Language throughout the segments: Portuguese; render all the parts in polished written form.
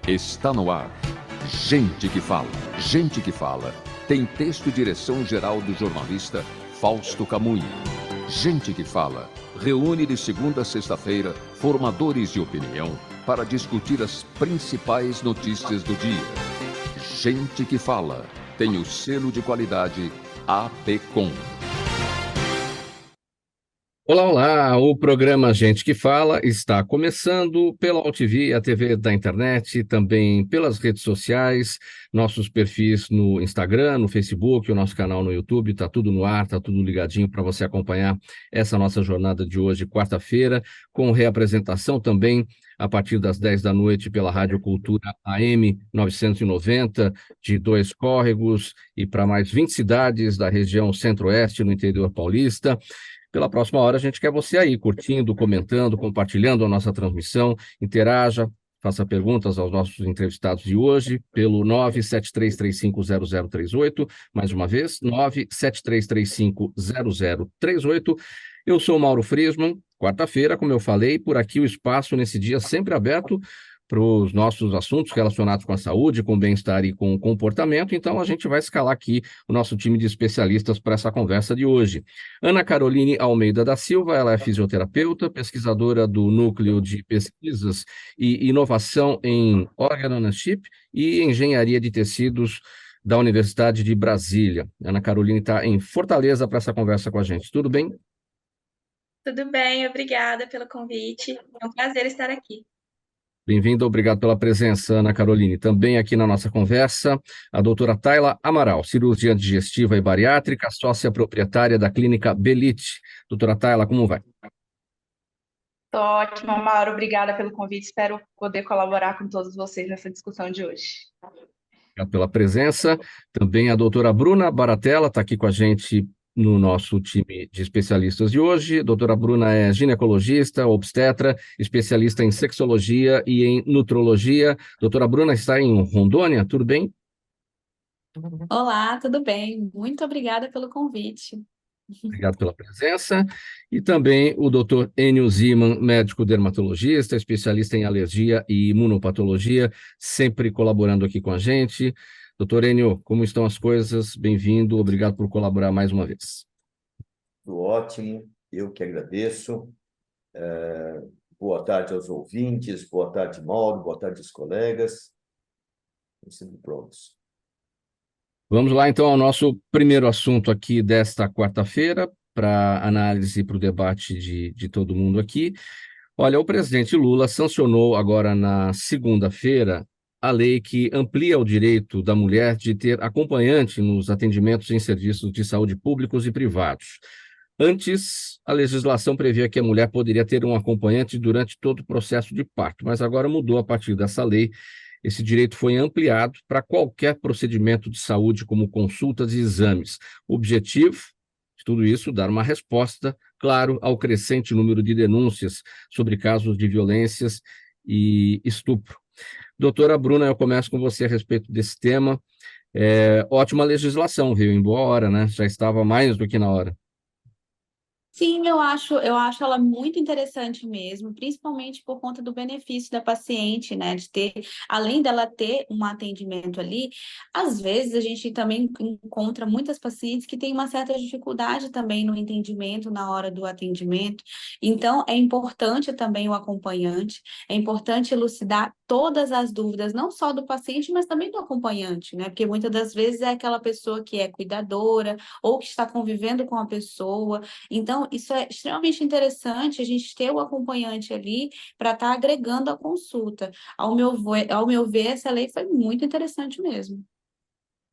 Está no ar. Gente que fala. Gente que fala. Tem texto e direção geral do jornalista Fausto Camunha. Gente que fala. Reúne de segunda a sexta-feira formadores de opinião para discutir as principais notícias do dia. Gente que fala. Tem o selo de qualidade APCOM. Olá, olá! O programa Gente que Fala está começando pela UltV, a TV da internet, também pelas redes sociais, nossos perfis no Instagram, no Facebook, o nosso canal no YouTube, está tudo no ar, está tudo ligadinho para você acompanhar essa nossa jornada de hoje, quarta-feira, com reapresentação também a partir das 10 da noite pela Rádio Cultura AM 990, de Dois Córregos e para mais 20 cidades da região centro-oeste, no interior paulista. Pela próxima hora, a gente quer você aí, curtindo, comentando, compartilhando a nossa transmissão, interaja, faça perguntas aos nossos entrevistados de hoje pelo 973350038, mais uma vez, 973350038. Eu sou o Mauro Friesman, quarta-feira, como eu falei, por aqui o espaço nesse dia sempre aberto para os nossos assuntos relacionados com a saúde, com o bem-estar e com o comportamento, então a gente vai escalar aqui o nosso time de especialistas para essa conversa de hoje. Ana Caroline Almeida da Silva, ela é fisioterapeuta, pesquisadora do Núcleo de Pesquisas e Inovação em Organ-on-a-Chip e Engenharia de Tecidos da Universidade de Brasília. Ana Caroline está em Fortaleza para essa conversa com a gente. Tudo bem? Tudo bem, obrigada pelo convite. É um prazer estar aqui. Bem-vindo, obrigado pela presença, Ana Caroline. Também aqui na nossa conversa, a doutora Tayla Amaral, cirurgiã digestiva e bariátrica, sócia proprietária da clínica Belite. Doutora Tayla, como vai? Tô ótimo, Mauro. Obrigada pelo convite. Espero poder colaborar com todos vocês nessa discussão de hoje. Obrigado pela presença. Também a doutora Bruna Baratella está aqui com a gente no nosso time de especialistas de hoje. A doutora Bruna é ginecologista, obstetra, especialista em sexologia e em nutrologia. Doutora Bruna está em Rondônia, tudo bem? Olá, tudo bem? Muito obrigada pelo convite. Obrigado pela presença. E também o doutor Enio Ziman, médico dermatologista, especialista em alergia e imunopatologia, sempre colaborando aqui com a gente. Doutor Enio, como estão as coisas? Bem-vindo, obrigado por colaborar mais uma vez. Tudo ótimo, eu que agradeço. Boa tarde aos ouvintes, boa tarde, Mauro, boa tarde aos colegas. Estamos sempre prontos. Vamos lá, então, ao nosso primeiro assunto aqui desta quarta-feira, para análise e para o debate de todo mundo aqui. Olha, o presidente Lula sancionou agora na segunda-feira a lei que amplia o direito da mulher de ter acompanhante nos atendimentos em serviços de saúde públicos e privados. Antes, a legislação previa que a mulher poderia ter um acompanhante durante todo o processo de parto, mas agora mudou a partir dessa lei. Esse direito foi ampliado para qualquer procedimento de saúde, como consultas e exames. O objetivo de tudo isso, dar uma resposta, claro, ao crescente número de denúncias sobre casos de violências e estupro. Doutora Bruna, eu começo com você a respeito desse tema. Ótima legislação, veio em boa hora, né? Já estava mais do que na hora. Sim, eu acho ela muito interessante mesmo, principalmente por conta do benefício da paciente, né? De ter, além dela ter um atendimento ali, às vezes a gente também encontra muitas pacientes que têm uma certa dificuldade também no entendimento na hora do atendimento. Então, é importante também o acompanhante, é importante elucidar todas as dúvidas, não só do paciente, mas também do acompanhante, né? Porque muitas das vezes é aquela pessoa que é cuidadora ou que está convivendo com a pessoa. Então, isso é extremamente interessante, a gente ter o acompanhante ali para estar agregando a consulta. Ao meu ver, essa lei foi muito interessante mesmo.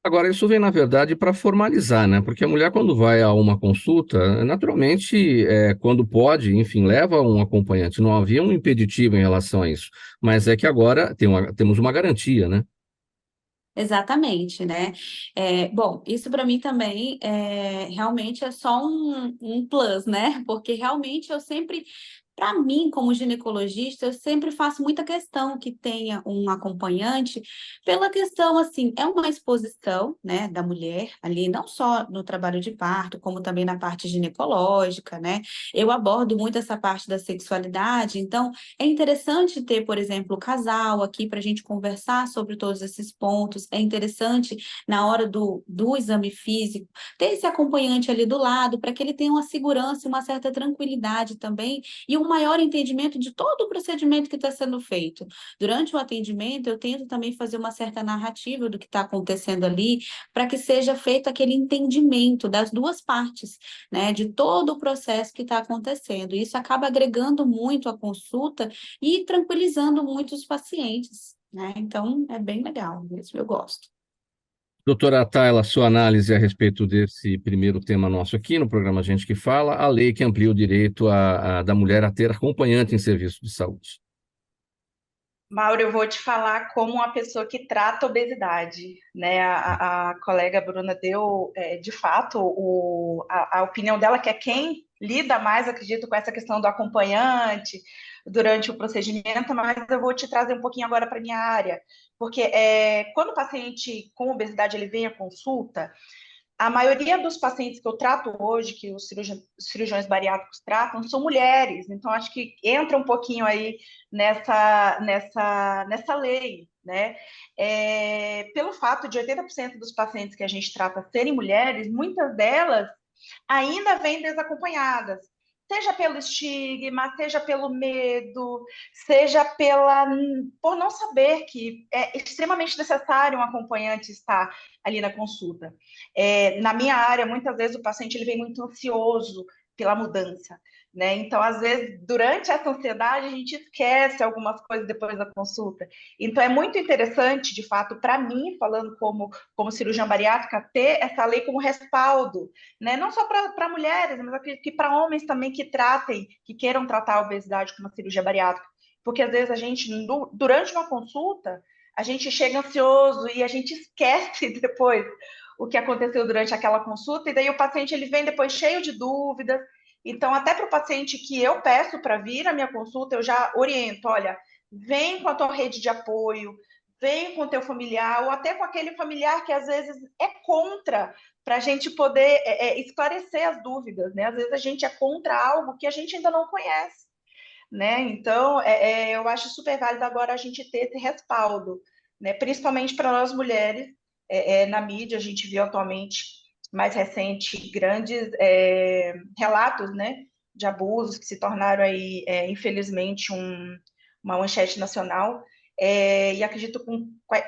Agora, isso vem, na verdade, para formalizar, né? Porque a mulher, quando vai a uma consulta, naturalmente, quando pode, enfim, leva um acompanhante. Não havia um impeditivo em relação a isso. Mas é que agora temos uma garantia, né? Exatamente, né? Bom, isso para mim também realmente é só um plus, né? Porque realmente eu sempre Para mim, como ginecologista, eu sempre faço muita questão que tenha um acompanhante, pela questão, assim, é uma exposição, né, da mulher ali, não só no trabalho de parto, como também na parte ginecológica, né? Eu abordo muito essa parte da sexualidade, então é interessante ter, por exemplo, o casal aqui para a gente conversar sobre todos esses pontos. É interessante, na hora do exame físico, ter esse acompanhante ali do lado, para que ele tenha uma segurança e uma certa tranquilidade também, e um maior entendimento de todo o procedimento que está sendo feito. Durante o atendimento, eu tento também fazer uma certa narrativa do que está acontecendo ali, para que seja feito aquele entendimento das duas partes, né, de todo o processo que está acontecendo. Isso acaba agregando muito a consulta e tranquilizando muito os pacientes, né? Então, é bem legal, isso eu gosto. Doutora Tayla, sua análise a respeito desse primeiro tema nosso aqui no programa Gente que Fala, a lei que amplia o direito da mulher a ter acompanhante em serviço de saúde. Mauro, eu vou te falar como uma pessoa que trata obesidade, né? A colega Bruna deu, de fato, a opinião dela, que é quem lida mais, acredito, com essa questão do acompanhante durante o procedimento, mas eu vou te trazer um pouquinho agora para a minha área, porque quando o paciente com obesidade ele vem à consulta, a maioria dos pacientes que eu trato hoje, que os cirurgiões bariátricos tratam, são mulheres. Então, acho que entra um pouquinho aí nessa lei, né? Pelo fato de 80% dos pacientes que a gente trata serem mulheres, muitas delas ainda vêm desacompanhadas, seja pelo estigma, seja pelo medo, seja por não saber que é extremamente necessário um acompanhante estar ali na consulta. Na minha área, muitas vezes o paciente ele vem muito ansioso pela mudança, né? Então, às vezes, durante essa ansiedade, a gente esquece algumas coisas depois da consulta. Então, é muito interessante, de fato, para mim, falando como cirurgiã bariátrica, ter essa lei como respaldo, né? Não só para mulheres, mas que para homens também que tratem, que queiram tratar a obesidade com uma cirurgia bariátrica. Porque, às vezes, a gente, durante uma consulta, a gente chega ansioso e a gente esquece depois o que aconteceu durante aquela consulta, e daí o paciente ele vem depois cheio de dúvidas. Então, até para o paciente que eu peço para vir à minha consulta, eu já oriento, olha, vem com a tua rede de apoio, vem com o teu familiar, ou até com aquele familiar que às vezes é contra, para a gente poder esclarecer as dúvidas, né? Às vezes a gente é contra algo que a gente ainda não conhece, né? Então, eu acho super válido agora a gente ter esse respaldo, né? Principalmente para nós mulheres. Na mídia, a gente viu atualmente, mais recente, grandes relatos, né, de abusos que se tornaram aí, infelizmente, uma manchete nacional. E acredito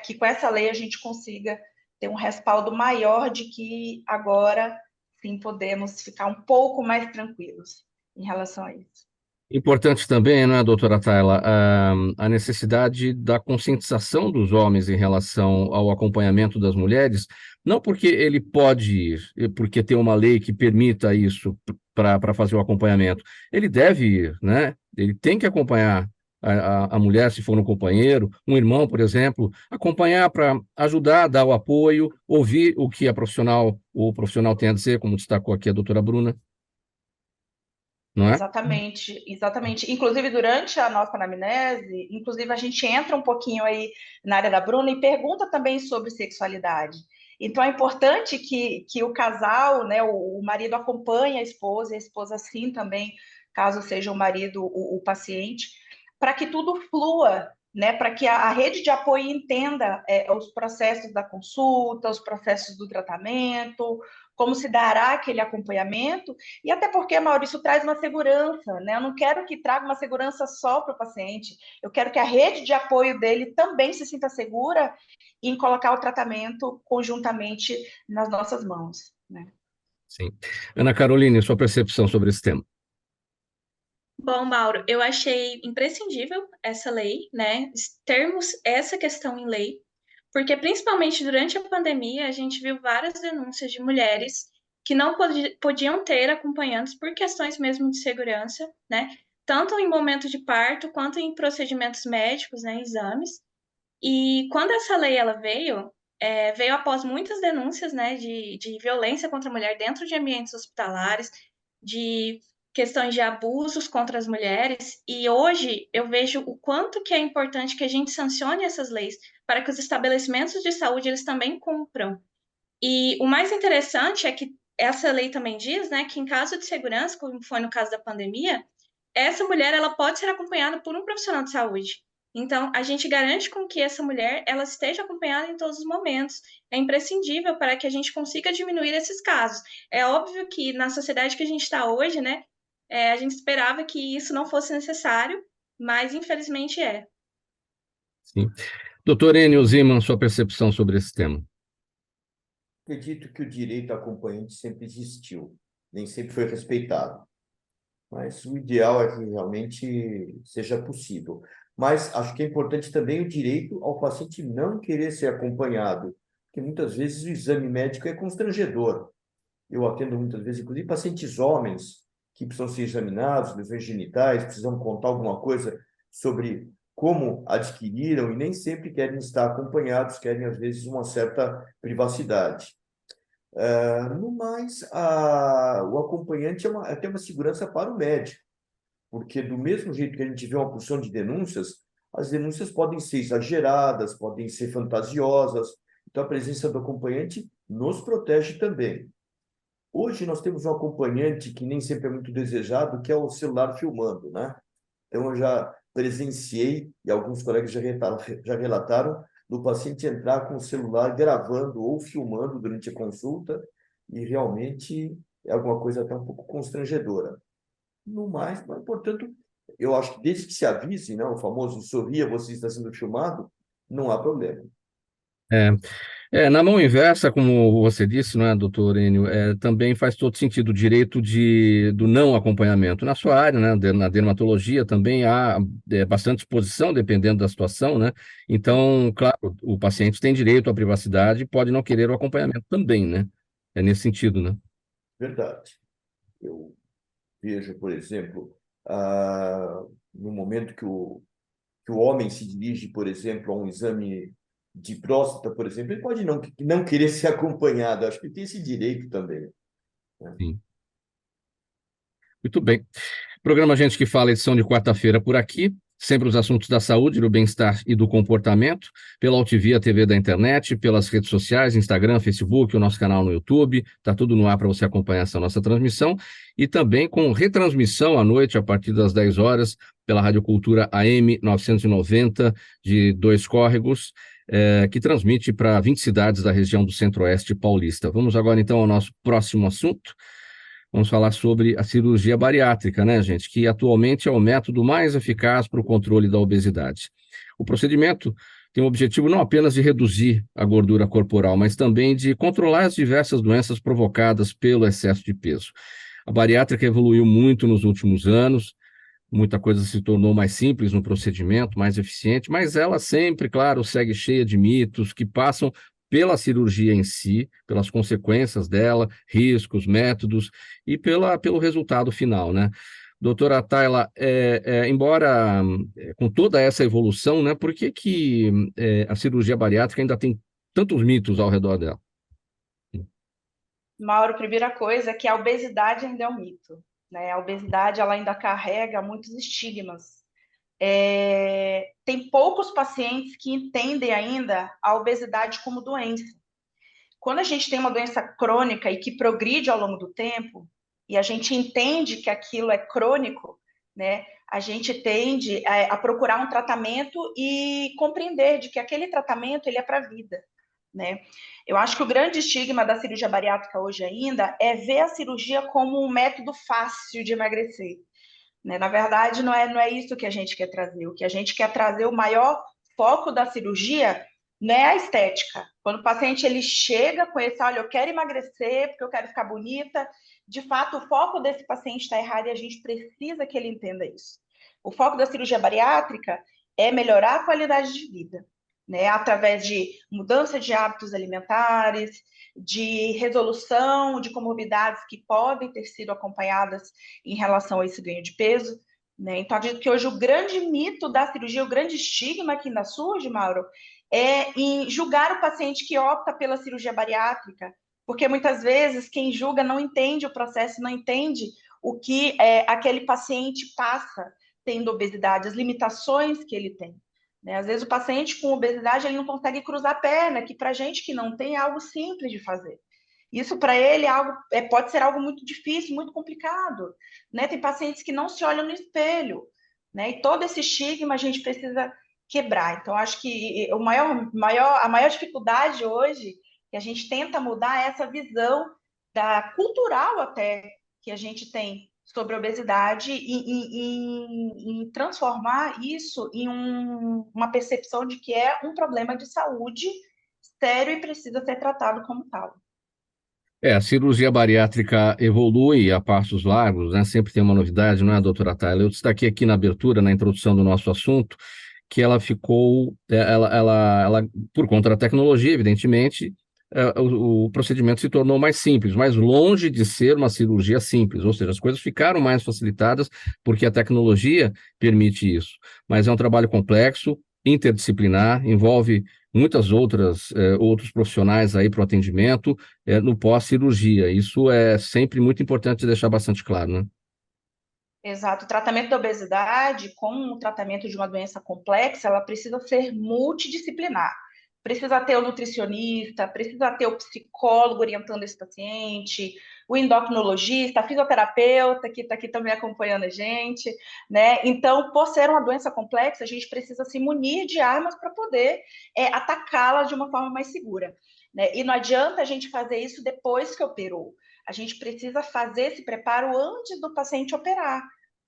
que com essa lei a gente consiga ter um respaldo maior de que agora sim podemos ficar um pouco mais tranquilos em relação a isso. Importante também, não é, doutora Tayla, a necessidade da conscientização dos homens em relação ao acompanhamento das mulheres, não porque ele pode ir, porque tem uma lei que permita isso para fazer o acompanhamento. Ele deve ir, né? Ele tem que acompanhar a mulher, se for um companheiro, um irmão, por exemplo, acompanhar para ajudar, dar o apoio, ouvir o que o profissional tem a dizer, como destacou aqui a doutora Bruna, não é? Exatamente, exatamente. Inclusive, durante a nossa anamnese, inclusive a gente entra um pouquinho aí na área da Bruna e pergunta também sobre sexualidade. Então, é importante que o casal, né, o marido acompanhe a esposa sim também, caso seja o marido o paciente, para que tudo flua, né, para que a rede de apoio entenda os processos da consulta, os processos do tratamento, como se dará aquele acompanhamento, e até porque, Maurício, traz uma segurança, né? Eu não quero que traga uma segurança só para o paciente, eu quero que a rede de apoio dele também se sinta segura em colocar o tratamento conjuntamente nas nossas mãos, né? Sim. Ana Caroline, sua percepção sobre esse tema? Bom, Mauro, eu achei imprescindível essa lei, né? Termos essa questão em lei, porque principalmente durante a pandemia a gente viu várias denúncias de mulheres que não podiam ter acompanhantes por questões mesmo de segurança, né? Tanto em momento de parto quanto em procedimentos médicos, né? Exames. E quando essa lei ela veio após muitas denúncias, né? De violência contra a mulher dentro de ambientes hospitalares, de questões de abusos contra as mulheres, e hoje eu vejo o quanto que é importante que a gente sancione essas leis para que os estabelecimentos de saúde eles também cumpram. E o mais interessante é que essa lei também diz, né, que em caso de segurança, como foi no caso da pandemia, essa mulher ela pode ser acompanhada por um profissional de saúde. Então, a gente garante com que essa mulher ela esteja acompanhada em todos os momentos. É imprescindível para que a gente consiga diminuir esses casos. É óbvio que na sociedade que a gente está hoje, né, a gente esperava que isso não fosse necessário, mas infelizmente é. Sim. Doutor Enio Ziman, sua percepção sobre esse tema? Acredito que o direito acompanhante sempre existiu, nem sempre foi respeitado. Mas o ideal é que realmente seja possível. Mas acho que é importante também o direito ao paciente não querer ser acompanhado, porque muitas vezes o exame médico é constrangedor. Eu atendo muitas vezes, inclusive, pacientes homens que precisam ser examinados, lesões genitais, precisam contar alguma coisa sobre como adquiriram e nem sempre querem estar acompanhados, querem, às vezes, uma certa privacidade. No mais, o acompanhante é até uma segurança para o médico, porque do mesmo jeito que a gente vê uma porção de denúncias, as denúncias podem ser exageradas, podem ser fantasiosas, então a presença do acompanhante nos protege também. Hoje nós temos um acompanhante que nem sempre é muito desejado, que é o celular filmando, né? Então eu já presenciei, e alguns colegas já relataram, do paciente entrar com o celular gravando ou filmando durante a consulta, e realmente é alguma coisa até um pouco constrangedora. No mais, mas, portanto, eu acho que desde que se avise, né, o famoso sorria, você está sendo filmado, não há problema. Na mão inversa, como você disse, não é, doutor Enio, também faz todo sentido o direito do não acompanhamento. Na sua área, né, na dermatologia, também há bastante exposição, dependendo da situação, né? Então, claro, o paciente tem direito à privacidade e pode não querer o acompanhamento também, né? É nesse sentido, né? Verdade. Eu vejo, por exemplo, no momento que o homem se dirige, por exemplo, a um exame de próstata, por exemplo, ele pode não querer ser acompanhado. Acho que tem esse direito também, né? Sim. Muito bem. Programa Gente que Fala, edição de quarta-feira por aqui. Sempre os assuntos da saúde, do bem-estar e do comportamento, pela Altivia TV da internet, pelas redes sociais, Instagram, Facebook, o nosso canal no YouTube. Está tudo no ar para você acompanhar essa nossa transmissão. E também com retransmissão à noite, a partir das 10 horas, pela Rádio Cultura AM 990, de Dois Córregos, que transmite para 20 cidades da região do Centro-Oeste paulista. Vamos agora, então, ao nosso próximo assunto. Vamos falar sobre a cirurgia bariátrica, né, gente? Que atualmente é o método mais eficaz para o controle da obesidade. O procedimento tem o objetivo não apenas de reduzir a gordura corporal, mas também de controlar as diversas doenças provocadas pelo excesso de peso. A bariátrica evoluiu muito nos últimos anos, muita coisa se tornou mais simples no procedimento, mais eficiente, mas ela sempre, claro, segue cheia de mitos que passam pela cirurgia em si, pelas consequências dela, riscos, métodos e pelo resultado final, né? Doutora Tayla, embora com toda essa evolução, né, por que a cirurgia bariátrica ainda tem tantos mitos ao redor dela? Mauro, primeira coisa é que a obesidade ainda é um mito, né? A obesidade ela ainda carrega muitos estigmas. Tem poucos pacientes que entendem ainda a obesidade como doença. Quando a gente tem uma doença crônica e que progride ao longo do tempo, e a gente entende que aquilo é crônico, né, a gente tende a procurar um tratamento e compreender de que aquele tratamento ele é para a vida, né? Eu acho que o grande estigma da cirurgia bariátrica hoje ainda é ver a cirurgia como um método fácil de emagrecer, né? Na verdade, não é isso que a gente quer trazer. O que a gente quer trazer, o maior foco da cirurgia não é a estética. Quando o paciente ele chega com esse, olha, eu quero emagrecer porque eu quero ficar bonita, de fato, o foco desse paciente está errado e a gente precisa que ele entenda isso. O foco da cirurgia bariátrica é melhorar a qualidade de vida, né? Através de mudança de hábitos alimentares, de resolução de comorbidades que podem ter sido acompanhadas em relação a esse ganho de peso, né? Então, acredito que hoje o grande mito da cirurgia, o grande estigma que ainda surge, Mauro, é em julgar o paciente que opta pela cirurgia bariátrica, porque muitas vezes quem julga não entende o processo, não entende o que aquele paciente passa tendo obesidade, as limitações que ele tem. Né? Às vezes o paciente com obesidade ele não consegue cruzar a perna, que para a gente que não tem é algo simples de fazer. Isso para ele pode ser algo muito difícil, muito complicado. Né? Tem pacientes que não se olham no espelho. Né? E todo esse estigma a gente precisa quebrar. Então, acho que a maior dificuldade hoje que a gente tenta mudar é essa visão cultural até que a gente tem sobre a obesidade e transformar isso em uma percepção de que é um problema de saúde sério e precisa ser tratado como tal. A cirurgia bariátrica evolui a passos largos, né? Sempre tem uma novidade, não é, doutora Tayla? Eu destaquei aqui na abertura, na introdução do nosso assunto, que ela ficou, por conta da tecnologia, evidentemente, o procedimento se tornou mais simples, mas longe de ser uma cirurgia simples, ou seja, as coisas ficaram mais facilitadas porque a tecnologia permite isso. Mas é um trabalho complexo, interdisciplinar, envolve muitas outros profissionais aí para o atendimento no pós-cirurgia. Isso é sempre muito importante deixar bastante claro, né? Exato. O tratamento da obesidade, como o tratamento de uma doença complexa, ela precisa ser multidisciplinar. Precisa ter o nutricionista, precisa ter o psicólogo orientando esse paciente, o endocrinologista, a fisioterapeuta, que está aqui também acompanhando a gente, né? Então, por ser uma doença complexa, a gente precisa se munir de armas para poder atacá-la de uma forma mais segura, né? E não adianta a gente fazer isso depois que operou. A gente precisa fazer esse preparo antes do paciente operar,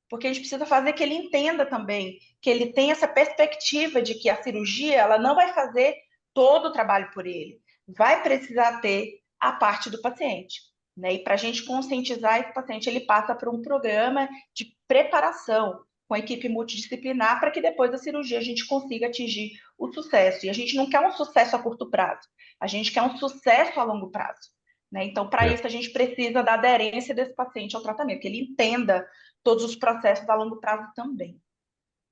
porque a gente precisa fazer que ele entenda também, que ele tenha essa perspectiva de que a cirurgia ela não vai fazer todo o trabalho por ele, vai precisar ter a parte do paciente. Né? E para a gente conscientizar esse paciente, ele passa por um programa de preparação com a equipe multidisciplinar para que depois da cirurgia a gente consiga atingir o sucesso. E a gente não quer um sucesso a curto prazo, a gente quer um sucesso a longo prazo. Né? Então, para isso, a gente precisa da aderência desse paciente ao tratamento, que ele entenda todos os processos a longo prazo também.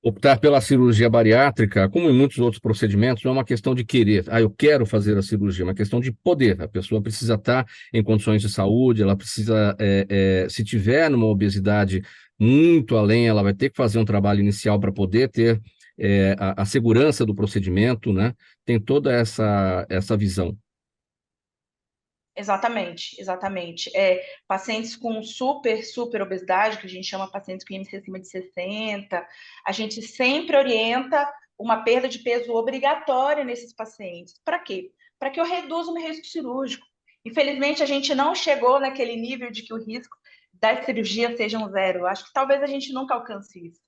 Optar pela cirurgia bariátrica, como em muitos outros procedimentos, não é uma questão de querer. Eu quero fazer a cirurgia, é uma questão de poder. A pessoa precisa estar em condições de saúde, ela precisa, se tiver numa obesidade muito além, ela vai ter que fazer um trabalho inicial para poder ter a segurança do procedimento, né? Tem toda essa visão. Exatamente, exatamente. Pacientes com super obesidade, que a gente chama pacientes com IMC acima de 60, a gente sempre orienta uma perda de peso obrigatória nesses pacientes. Para quê? Para que eu reduza o meu risco cirúrgico. Infelizmente, a gente não chegou naquele nível de que o risco das cirurgias seja um zero. Acho que talvez a gente nunca alcance isso.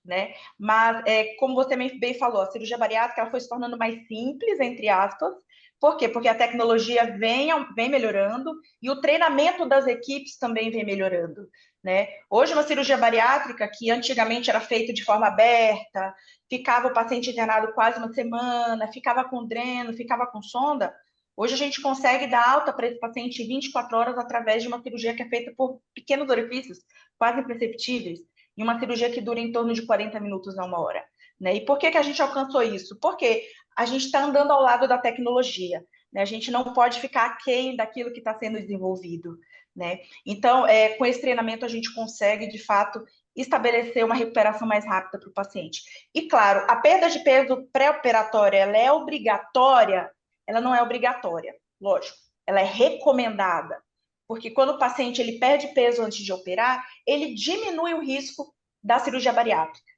Né? Mas, como você bem falou, a cirurgia bariátrica ela foi se tornando mais simples, entre aspas. Por quê? Porque a tecnologia vem melhorando e o treinamento das equipes também vem melhorando. Né? Hoje, uma cirurgia bariátrica, que antigamente era feita de forma aberta, ficava o paciente internado quase uma semana, ficava com dreno, ficava com sonda, hoje a gente consegue dar alta para esse paciente em 24 horas através de uma cirurgia que é feita por pequenos orifícios, quase imperceptíveis, e uma cirurgia que dura em torno de 40 minutos a 1 hora. Né? E por que a gente alcançou isso? Porque a gente está andando ao lado da tecnologia. Né? A gente não pode ficar aquém daquilo que está sendo desenvolvido. Né? Então, com esse treinamento, a gente consegue, de fato, estabelecer uma recuperação mais rápida para o paciente. E, claro, a perda de peso pré-operatória, ela é obrigatória? Ela não é obrigatória, lógico. Ela é recomendada. Porque quando o paciente ele perde peso antes de operar, ele diminui o risco da cirurgia bariátrica.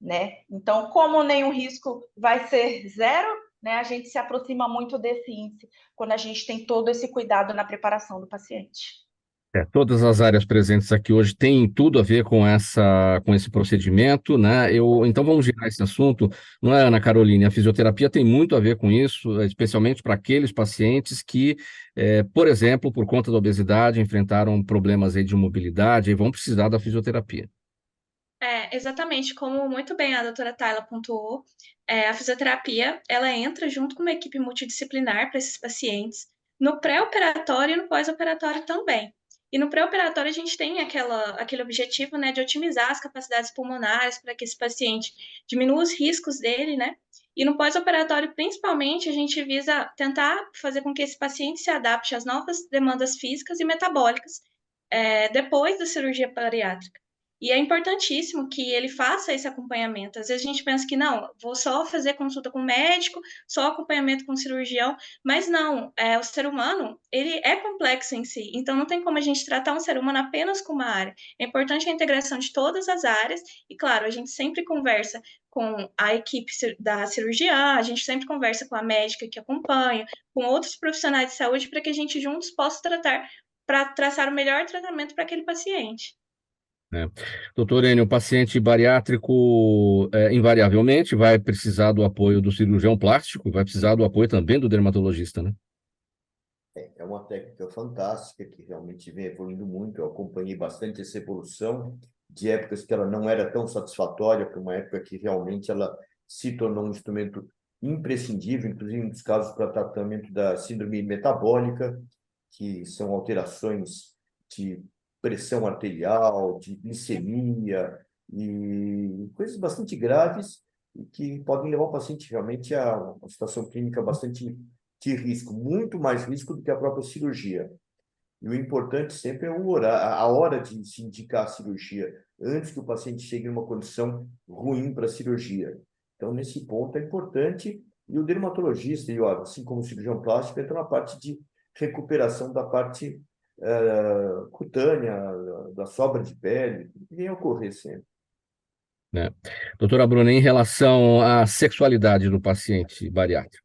Né? Então, como nenhum risco vai ser zero, né, a gente se aproxima muito desse índice quando a gente tem todo esse cuidado na preparação do paciente. Todas as áreas presentes aqui hoje têm tudo a ver com esse procedimento, né? Então vamos girar esse assunto, não é, Ana Caroline? A fisioterapia tem muito a ver com isso, especialmente para aqueles pacientes que, por exemplo, por conta da obesidade, enfrentaram problemas aí de mobilidade e vão precisar da fisioterapia. Exatamente, como muito bem a doutora Tayla pontuou, a fisioterapia, ela entra junto com uma equipe multidisciplinar para esses pacientes, no pré-operatório e no pós-operatório também. E no pré-operatório a gente tem aquele objetivo, né, de otimizar as capacidades pulmonares para que esse paciente diminua os riscos dele, né? E no pós-operatório, principalmente, a gente visa tentar fazer com que esse paciente se adapte às novas demandas físicas e metabólicas depois da cirurgia bariátrica. E é importantíssimo que ele faça esse acompanhamento. Às vezes a gente pensa que não, vou só fazer consulta com médico, só acompanhamento com cirurgião, mas não, o ser humano, ele é complexo em si, então não tem como a gente tratar um ser humano apenas com uma área. É importante a integração de todas as áreas, e claro, a gente sempre conversa com a equipe da cirurgiã, a gente sempre conversa com a médica que acompanha, com outros profissionais de saúde, para que a gente juntos possa traçar o melhor tratamento para aquele paciente. Doutor Enio, o paciente bariátrico invariavelmente vai precisar do apoio do cirurgião plástico, vai precisar do apoio também do dermatologista, né? É uma técnica fantástica que realmente vem evoluindo muito. Eu acompanhei bastante essa evolução de épocas que ela não era tão satisfatória para uma época que realmente ela se tornou um instrumento imprescindível, inclusive nos casos para tratamento da síndrome metabólica, que são alterações de pressão arterial, de glicemia e coisas bastante graves e que podem levar o paciente realmente a uma situação clínica bastante de risco, muito mais risco do que a própria cirurgia. E o importante sempre é a hora de se indicar a cirurgia, antes que o paciente chegue em uma condição ruim para a cirurgia. Então, nesse ponto é importante, e o dermatologista, assim como o cirurgião plástico, entra na parte de recuperação da parte cutânea, da sobra de pele, que vem a ocorrer sempre. Doutora Bruna, em relação à sexualidade do paciente bariátrico?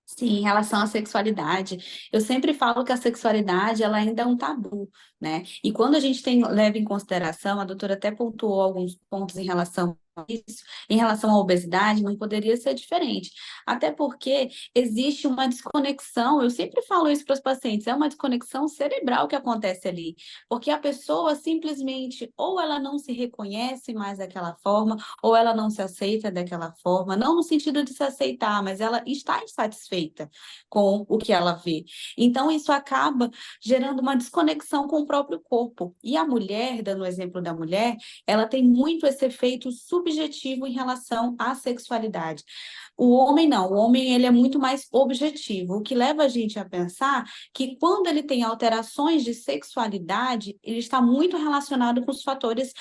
Sim, em relação à sexualidade, eu sempre falo que a sexualidade ela ainda é um tabu, né? E quando a gente leva em consideração, a doutora até pontuou alguns pontos em relação a isso, em relação à obesidade, não poderia ser diferente. Até porque existe uma desconexão, eu sempre falo isso para os pacientes, é uma desconexão cerebral que acontece ali, porque a pessoa simplesmente, ou ela não se reconhece mais daquela forma, ou ela não se aceita daquela forma, não no sentido de se aceitar, mas ela está insatisfeita com o que ela vê. Então, isso acaba gerando uma desconexão com o próprio corpo. E a mulher, dando o exemplo da mulher, ela tem muito esse efeito subjetivo em relação à sexualidade. O homem não, o homem ele é muito mais objetivo, o que leva a gente a pensar que quando ele tem alterações de sexualidade, ele está muito relacionado com os fatores,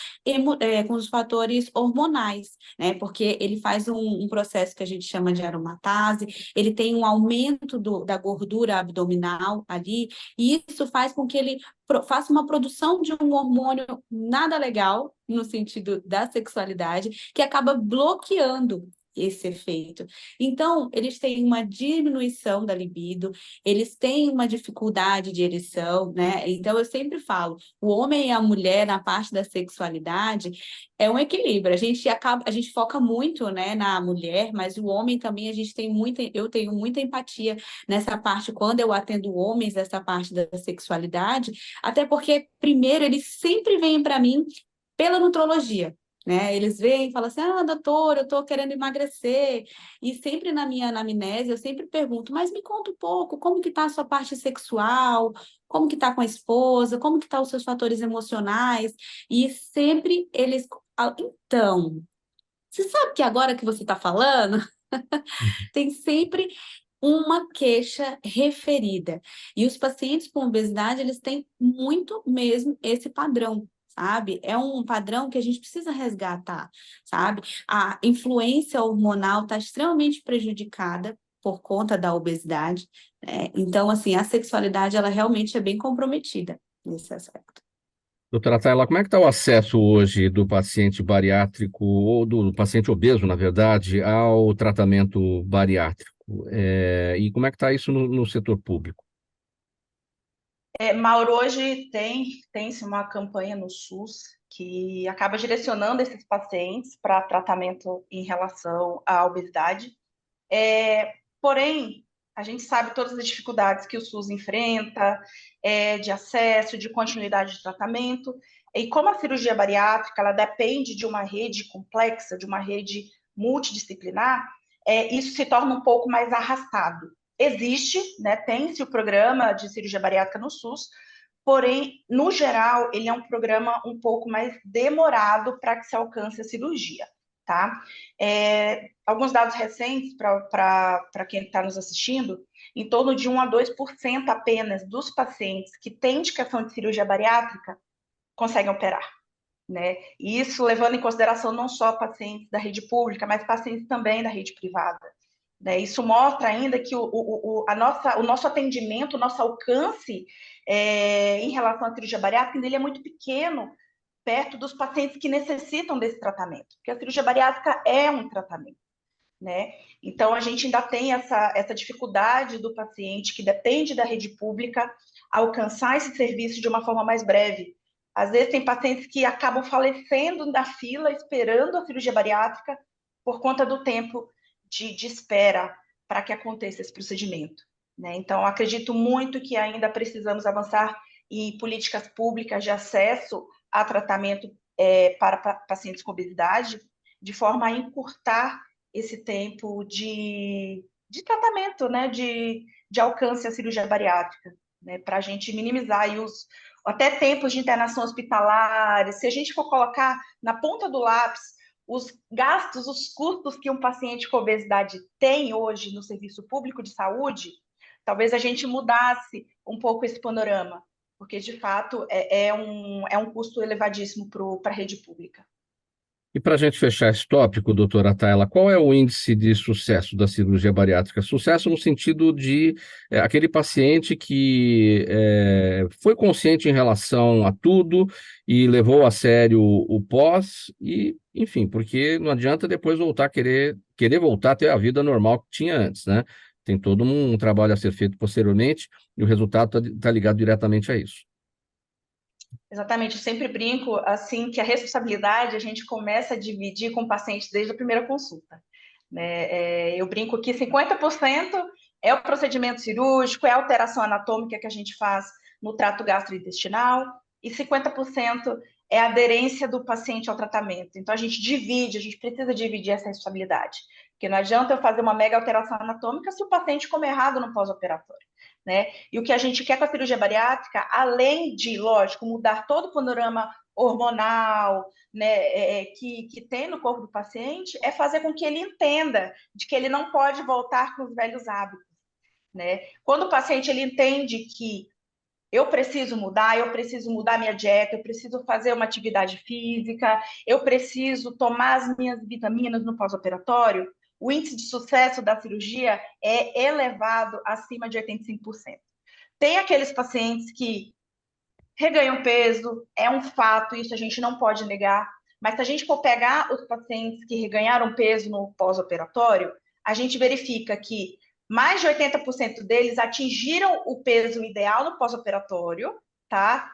com os fatores hormonais, né? Porque ele faz um processo que a gente chama de aromatase, ele tem um aumento da gordura abdominal ali, e isso faz com que ele faça uma produção de um hormônio nada legal, no sentido da sexualidade, que acaba bloqueando esse efeito. Então, eles têm uma diminuição da libido, eles têm uma dificuldade de ereção, né? Então, eu sempre falo, o homem e a mulher, na parte da sexualidade, é um equilíbrio. A gente foca muito, né, na mulher, mas o homem também, eu tenho muita empatia nessa parte, quando eu atendo homens, essa parte da sexualidade, até porque, primeiro, eles sempre vêm para mim pela nutrologia, né? Eles vêm e falam assim, doutor, eu estou querendo emagrecer, e sempre na minha anamnese eu sempre pergunto, mas me conta um pouco, como que está a sua parte sexual, como que está com a esposa, como que estão os seus fatores emocionais, e sempre eles, então, você sabe que agora que você está falando, tem sempre uma queixa referida. E os pacientes com obesidade, eles têm muito mesmo esse padrão, sabe? É um padrão que a gente precisa resgatar, sabe? A influência hormonal está extremamente prejudicada por conta da obesidade, né? Então, assim, a sexualidade, ela realmente é bem comprometida nesse aspecto. Doutora Tayla, como é que está o acesso hoje do paciente bariátrico, ou do paciente obeso, na verdade, ao tratamento bariátrico? E como é que está isso no setor público? Mauro, hoje tem-se uma campanha no SUS que acaba direcionando esses pacientes para tratamento em relação à obesidade. Porém, a gente sabe todas as dificuldades que o SUS enfrenta, de acesso, de continuidade de tratamento, e como a cirurgia bariátrica ela depende de uma rede complexa, de uma rede multidisciplinar, isso se torna um pouco mais arrastado. Existe, né, tem-se o programa de cirurgia bariátrica no SUS, porém, no geral, ele é um programa um pouco mais demorado para que se alcance a cirurgia. tá? Alguns dados recentes para quem está nos assistindo, em torno de 1 a 2% apenas dos pacientes que têm indicação de cirurgia bariátrica conseguem operar, né? E isso levando em consideração não só pacientes da rede pública, mas pacientes também da rede privada, né? Isso mostra ainda que o nosso atendimento, o nosso alcance em relação à cirurgia bariátrica, ele é muito pequeno perto dos pacientes que necessitam desse tratamento, porque a cirurgia bariátrica é um tratamento, né? Então, a gente ainda tem essa dificuldade do paciente que depende da rede pública alcançar esse serviço de uma forma mais breve. Às vezes, tem pacientes que acabam falecendo na fila, esperando a cirurgia bariátrica, por conta do tempo de espera para que aconteça esse procedimento, né? Então, acredito muito que ainda precisamos avançar em políticas públicas de acesso a tratamento para pacientes com obesidade, de forma a encurtar esse tempo de tratamento, né, de alcance à cirurgia bariátrica, né, para a gente minimizar aí até tempos de internação hospitalar. Se a gente for colocar na ponta do lápis os gastos, os custos que um paciente com obesidade tem hoje no serviço público de saúde, talvez a gente mudasse um pouco esse panorama, porque, de fato, é um custo elevadíssimo para a rede pública. E para a gente fechar esse tópico, doutora Tayla, qual é o índice de sucesso da cirurgia bariátrica? Sucesso no sentido de aquele paciente que foi consciente em relação a tudo e levou a sério o pós, e, enfim, porque não adianta depois voltar a querer voltar a ter a vida normal que tinha antes, né? Tem todo um trabalho a ser feito posteriormente e o resultado está ligado diretamente a isso. Exatamente, eu sempre brinco assim que a responsabilidade a gente começa a dividir com o paciente desde a primeira consulta, né? Eu brinco que 50% é o procedimento cirúrgico, é a alteração anatômica que a gente faz no trato gastrointestinal, e 50% é a aderência do paciente ao tratamento. Então a gente precisa dividir essa responsabilidade, porque não adianta eu fazer uma mega alteração anatômica se o paciente come errado no pós-operatório, né? E o que a gente quer com a cirurgia bariátrica, além de, lógico, mudar todo o panorama hormonal, né, que tem no corpo do paciente, é fazer com que ele entenda de que ele não pode voltar com os velhos hábitos, né? Quando o paciente ele entende que eu preciso mudar minha dieta, eu preciso fazer uma atividade física, eu preciso tomar as minhas vitaminas no pós-operatório, o índice de sucesso da cirurgia é elevado acima de 85%. Tem aqueles pacientes que reganham peso, é um fato, isso a gente não pode negar, mas se a gente for pegar os pacientes que reganharam peso no pós-operatório, a gente verifica que mais de 80% deles atingiram o peso ideal no pós-operatório, tá?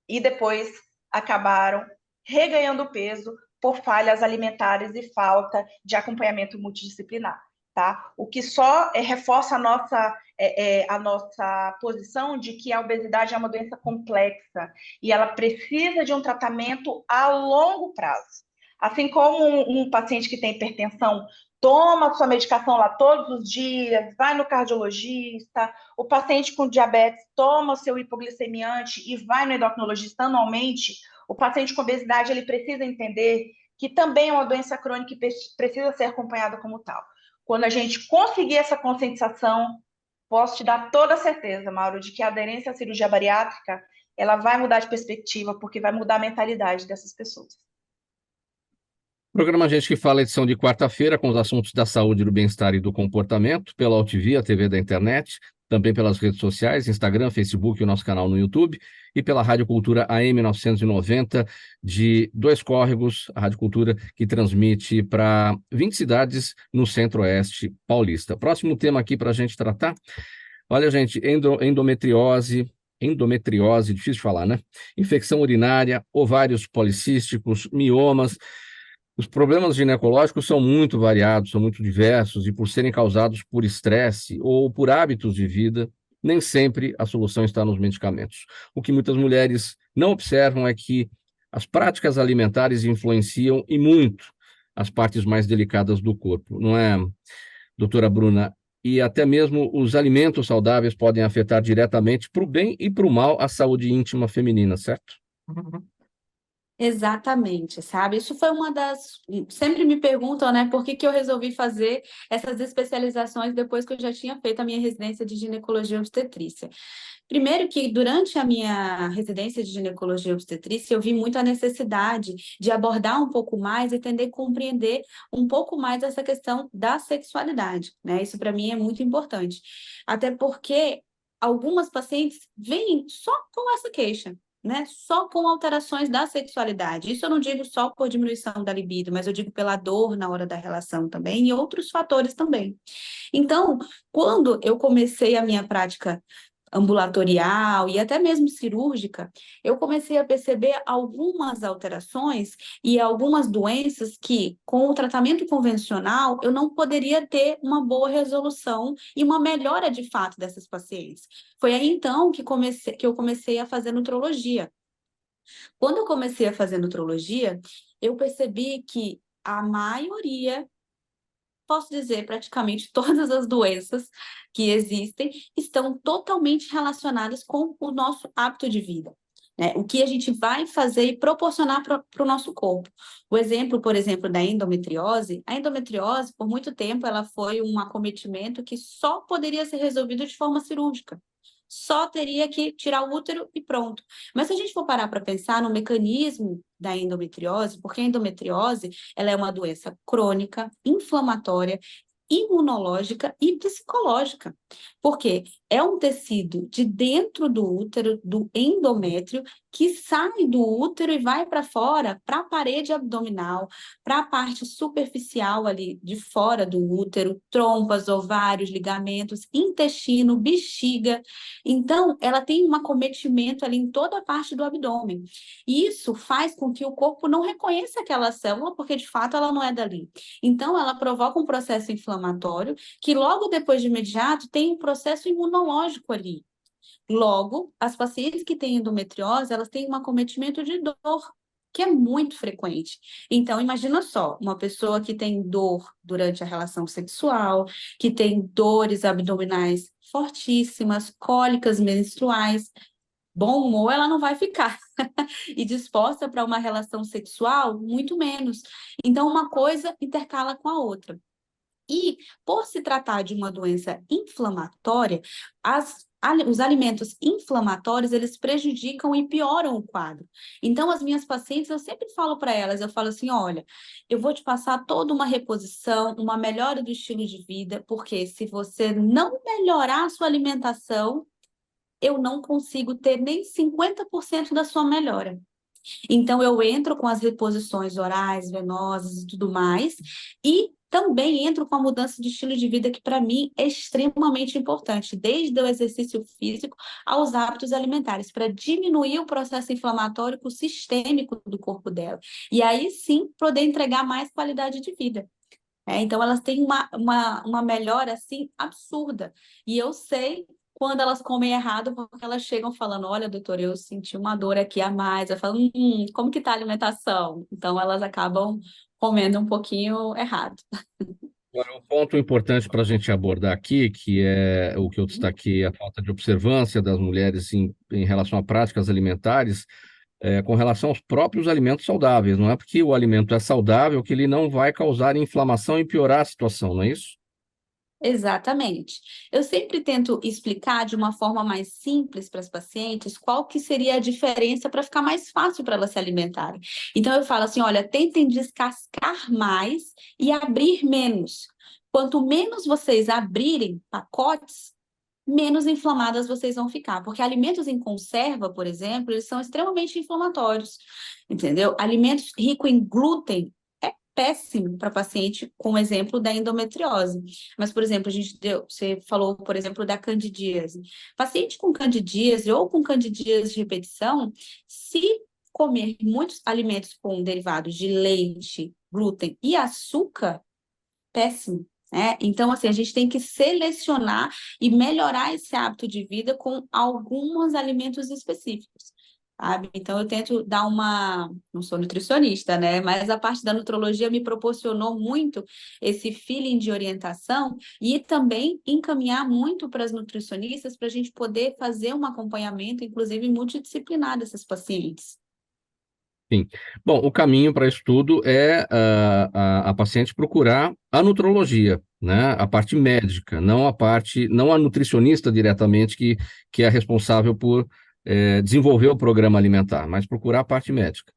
E depois acabaram reganhando peso por falhas alimentares e falta de acompanhamento multidisciplinar, tá? O que só reforça a nossa posição de que a obesidade é uma doença complexa e ela precisa de um tratamento a longo prazo. Assim como um paciente que tem hipertensão toma sua medicação lá todos os dias, vai no cardiologista, o paciente com diabetes toma o seu hipoglicemiante e vai no endocrinologista anualmente, o paciente com obesidade ele precisa entender que também é uma doença crônica e precisa ser acompanhada como tal. Quando a gente conseguir essa conscientização, posso te dar toda a certeza, Mauro, de que a aderência à cirurgia bariátrica ela vai mudar de perspectiva, porque vai mudar a mentalidade dessas pessoas. Programa Gente que Fala, edição de quarta-feira, com os assuntos da saúde, do bem-estar e do comportamento, pela UTV, a TV da internet, também pelas redes sociais, Instagram, Facebook e o nosso canal no YouTube, e pela Rádio Cultura AM 990 de Dois Córregos, a Rádio Cultura que transmite para 20 cidades no Centro-Oeste paulista. Próximo tema aqui para a gente tratar, olha, gente, endometriose, difícil de falar, né? Infecção urinária, ovários policísticos, miomas. Os problemas ginecológicos são muito variados, são muito diversos, e por serem causados por estresse ou por hábitos de vida, nem sempre a solução está nos medicamentos. O que muitas mulheres não observam é que as práticas alimentares influenciam e muito as partes mais delicadas do corpo, não é, doutora Bruna? E até mesmo os alimentos saudáveis podem afetar diretamente para o bem e para o mal a saúde íntima feminina, certo? Exatamente, sabe? Isso foi uma das. Sempre me perguntam, né, por que que eu resolvi fazer essas especializações depois que eu já tinha feito a minha residência de ginecologia e obstetrícia. Primeiro que durante a minha residência de ginecologia e obstetrícia, eu vi muito a necessidade de abordar um pouco mais e tentar compreender um pouco mais essa questão da sexualidade, né? Isso para mim é muito importante. Até porque algumas pacientes vêm só com essa queixa, né? Só com alterações da sexualidade. Isso eu não digo só por diminuição da libido, mas eu digo pela dor na hora da relação também e outros fatores também. Então, quando eu comecei a minha prática ambulatorial e até mesmo cirúrgica, eu comecei a perceber algumas alterações e algumas doenças que, com o tratamento convencional, eu não poderia ter uma boa resolução e uma melhora de fato dessas pacientes. Foi aí então que eu comecei a fazer nutrologia. Quando eu comecei a fazer nutrologia, eu percebi que a maioria, posso dizer, praticamente todas as doenças que existem estão totalmente relacionadas com o nosso hábito de vida, né? O que a gente vai fazer e proporcionar para o nosso corpo. O exemplo, por exemplo, da endometriose, a endometriose, por muito tempo, ela foi um acometimento que só poderia ser resolvido de forma cirúrgica. Só teria que tirar o útero e pronto. Mas se a gente for parar para pensar no mecanismo da endometriose, porque a endometriose ela é uma doença crônica, inflamatória, imunológica e psicológica, porque é um tecido de dentro do útero, do endométrio, que sai do útero e vai para fora, para a parede abdominal, para a parte superficial ali de fora do útero, trompas, ovários, ligamentos, intestino, bexiga. Então, ela tem um acometimento ali em toda a parte do abdômen. E isso faz com que o corpo não reconheça aquela célula, porque de fato ela não é dali. Então, ela provoca um processo inflamatório, que logo depois de imediato tem um processo imunológico ali. Logo, as pacientes que têm endometriose, elas têm um acometimento de dor, que é muito frequente. Então, imagina só, uma pessoa que tem dor durante a relação sexual, que tem dores abdominais fortíssimas, cólicas menstruais, bom humor ela não vai ficar. E disposta para uma relação sexual, muito menos. Então, uma coisa intercala com a outra. E, por se tratar de uma doença inflamatória, os alimentos inflamatórios, eles prejudicam e pioram o quadro. Então, as minhas pacientes, eu sempre falo para elas, eu falo assim, olha, eu vou te passar toda uma reposição, uma melhora do estilo de vida, porque se você não melhorar a sua alimentação, eu não consigo ter nem 50% da sua melhora. Então, eu entro com as reposições orais, venosas e tudo mais, e também entro com a mudança de estilo de vida, que para mim é extremamente importante, desde o exercício físico aos hábitos alimentares, para diminuir o processo inflamatório sistêmico do corpo dela. E aí sim poder entregar mais qualidade de vida. Então, elas têm uma melhora, assim, absurda. E eu sei quando elas comem errado, porque elas chegam falando, olha, doutor, eu senti uma dor aqui a mais. Eu falo, como que tá a alimentação? Então, elas acabam comendo um pouquinho errado. Agora, um ponto importante para a gente abordar aqui, que é o que eu destaquei, a falta de observância das mulheres em relação a práticas alimentares, com relação aos próprios alimentos saudáveis. Não é porque o alimento é saudável que ele não vai causar inflamação e piorar a situação, não é isso? Exatamente. Eu sempre tento explicar de uma forma mais simples para as pacientes qual que seria a diferença para ficar mais fácil para elas se alimentarem. Então, eu falo assim, olha, tentem descascar mais e abrir menos. Quanto menos vocês abrirem pacotes, menos inflamadas vocês vão ficar. Porque alimentos em conserva, por exemplo, eles são extremamente inflamatórios, entendeu? Alimentos ricos em glúten, péssimo para paciente, com o exemplo da endometriose. Mas, por exemplo, você falou, por exemplo, da candidíase. Paciente com candidíase ou com candidíase de repetição, se comer muitos alimentos com derivados de leite, glúten e açúcar, péssimo. Então, assim, a gente tem que selecionar e melhorar esse hábito de vida com alguns alimentos específicos. Sabe? Então, eu tento dar não sou nutricionista, né? Mas a parte da nutrologia me proporcionou muito esse feeling de orientação e também encaminhar muito para as nutricionistas para a gente poder fazer um acompanhamento, inclusive multidisciplinar dessas pacientes. Sim. Bom, o caminho para isso tudo é a paciente procurar a nutrologia, né? A parte médica, não a nutricionista diretamente que é responsável por desenvolver o programa alimentar, mas procurar a parte médica.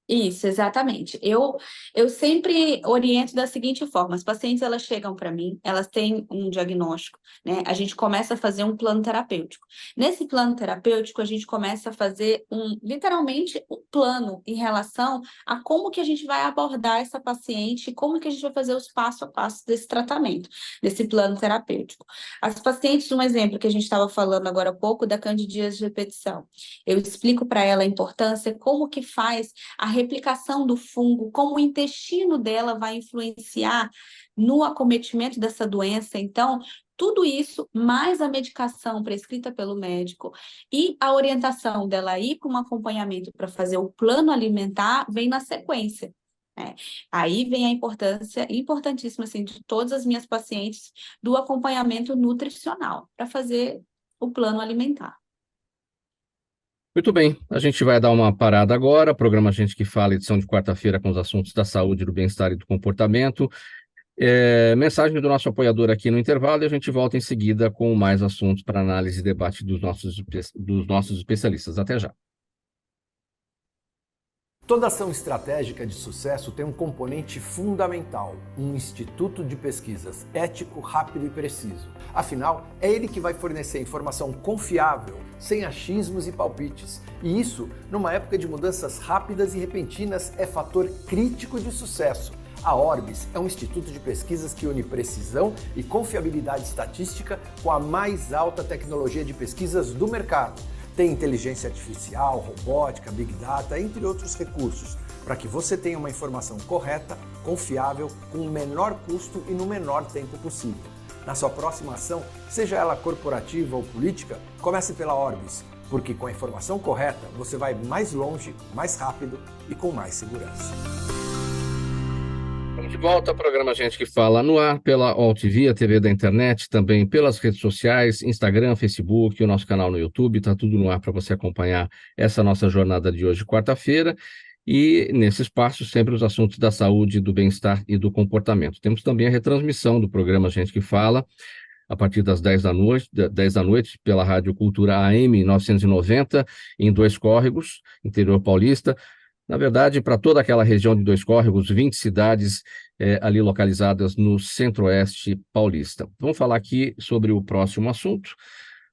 Isso, exatamente. Eu sempre oriento da seguinte forma: as pacientes elas chegam para mim, elas têm um diagnóstico, né? A gente começa a fazer um plano terapêutico. Nesse plano terapêutico, a gente começa a fazer literalmente um plano em relação a como que a gente vai abordar essa paciente, como que a gente vai fazer os passo a passo desse tratamento, desse plano terapêutico. As pacientes, um exemplo que a gente estava falando agora há pouco da candidíase de repetição. Eu explico para ela a importância, como que faz a replicação do fungo, como o intestino dela vai influenciar no acometimento dessa doença. Então, tudo isso, mais a medicação prescrita pelo médico e a orientação dela ir para um acompanhamento para fazer o plano alimentar, vem na sequência, né? Aí vem a importância, importantíssima, assim, de todas as minhas pacientes, do acompanhamento nutricional para fazer o plano alimentar. Muito bem, a gente vai dar uma parada agora. Programa Gente que Fala, edição de quarta-feira com os assuntos da saúde, do bem-estar e do comportamento. Mensagem do nosso apoiador aqui no intervalo e a gente volta em seguida com mais assuntos para análise e debate dos nossos especialistas. Até já. Toda ação estratégica de sucesso tem um componente fundamental, um instituto de pesquisas ético, rápido e preciso. Afinal, é ele que vai fornecer informação confiável, sem achismos e palpites. E isso, numa época de mudanças rápidas e repentinas, é fator crítico de sucesso. A Orbis é um instituto de pesquisas que une precisão e confiabilidade estatística com a mais alta tecnologia de pesquisas do mercado. Tem inteligência artificial, robótica, big data, entre outros recursos, para que você tenha uma informação correta, confiável, com o menor custo e no menor tempo possível. Na sua próxima ação, seja ela corporativa ou política, comece pela Orbis, porque com a informação correta você vai mais longe, mais rápido e com mais segurança. Estamos de volta ao programa Gente que Fala no ar pela AltV, a TV da internet, também pelas redes sociais, Instagram, Facebook, o nosso canal no YouTube, está tudo no ar para você acompanhar essa nossa jornada de hoje, quarta-feira, e nesse espaço sempre os assuntos da saúde, do bem-estar e do comportamento. Temos também a retransmissão do programa Gente que Fala, a partir das 10 da noite, pela Rádio Cultura AM 990, em Dois Córregos, interior paulista. Na verdade, para toda aquela região de Dois Córregos, 20 cidades ali localizadas no centro-oeste paulista. Vamos falar aqui sobre o próximo assunto.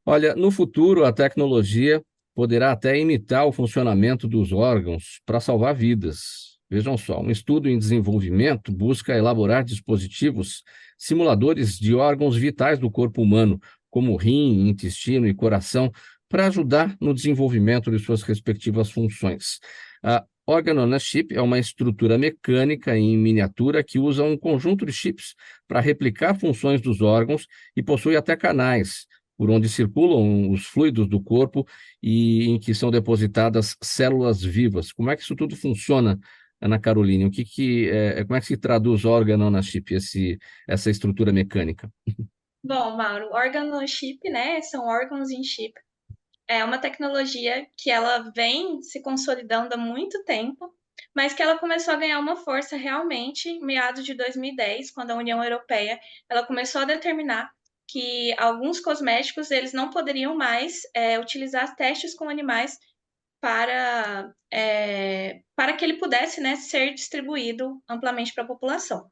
Olha, no futuro, a tecnologia poderá até imitar o funcionamento dos órgãos para salvar vidas. Vejam só, um estudo em desenvolvimento busca elaborar dispositivos simuladores de órgãos vitais do corpo humano, como rim, intestino e coração, para ajudar no desenvolvimento de suas respectivas funções. A Organ on a Chip é uma estrutura mecânica em miniatura que usa um conjunto de chips para replicar funções dos órgãos e possui até canais por onde circulam os fluidos do corpo e em que são depositadas células vivas. Como é que isso tudo funciona, Ana Caroline? Como é que se traduz Organ on a Chip, essa estrutura mecânica? Bom, Mauro, organ on chip, né? São órgãos em chip. É uma tecnologia que ela vem se consolidando há muito tempo, mas que ela começou a ganhar uma força realmente em meados de 2010, quando a União Europeia ela começou a determinar que alguns cosméticos eles não poderiam mais utilizar testes com animais para que ele pudesse, né, ser distribuído amplamente para a população.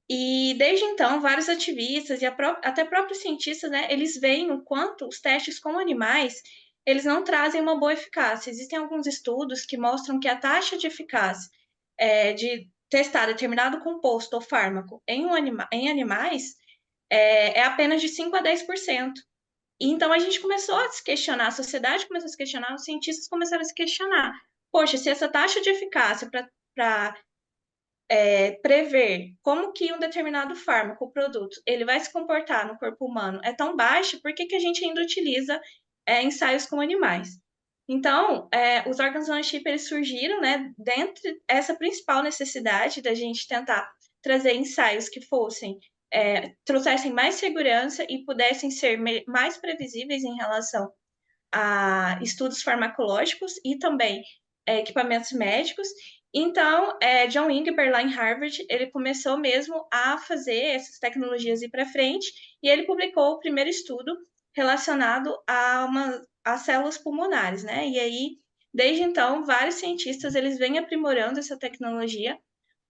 E desde então, vários ativistas e até próprios cientistas, né, eles veem o quanto os testes com animais, eles não trazem uma boa eficácia. Existem alguns estudos que mostram que a taxa de eficácia de testar determinado composto ou fármaco em animais é apenas de 5 a 10%. E então a gente começou a se questionar, a sociedade começou a se questionar, os cientistas começaram a se questionar. Poxa, se essa taxa de eficácia para prever como que um determinado fármaco, produto, ele vai se comportar no corpo humano é tão baixo, por que a gente ainda utiliza ensaios com animais? Então, os órgãos on-chip eles surgiram, né, dentre essa principal necessidade da gente tentar trazer ensaios que trouxessem mais segurança e pudessem ser mais previsíveis em relação a estudos farmacológicos e também equipamentos médicos. Então, John Ingber, lá em Harvard, ele começou mesmo a fazer essas tecnologias ir para frente, e ele publicou o primeiro estudo relacionado a células pulmonares, né? E aí, desde então, vários cientistas eles vêm aprimorando essa tecnologia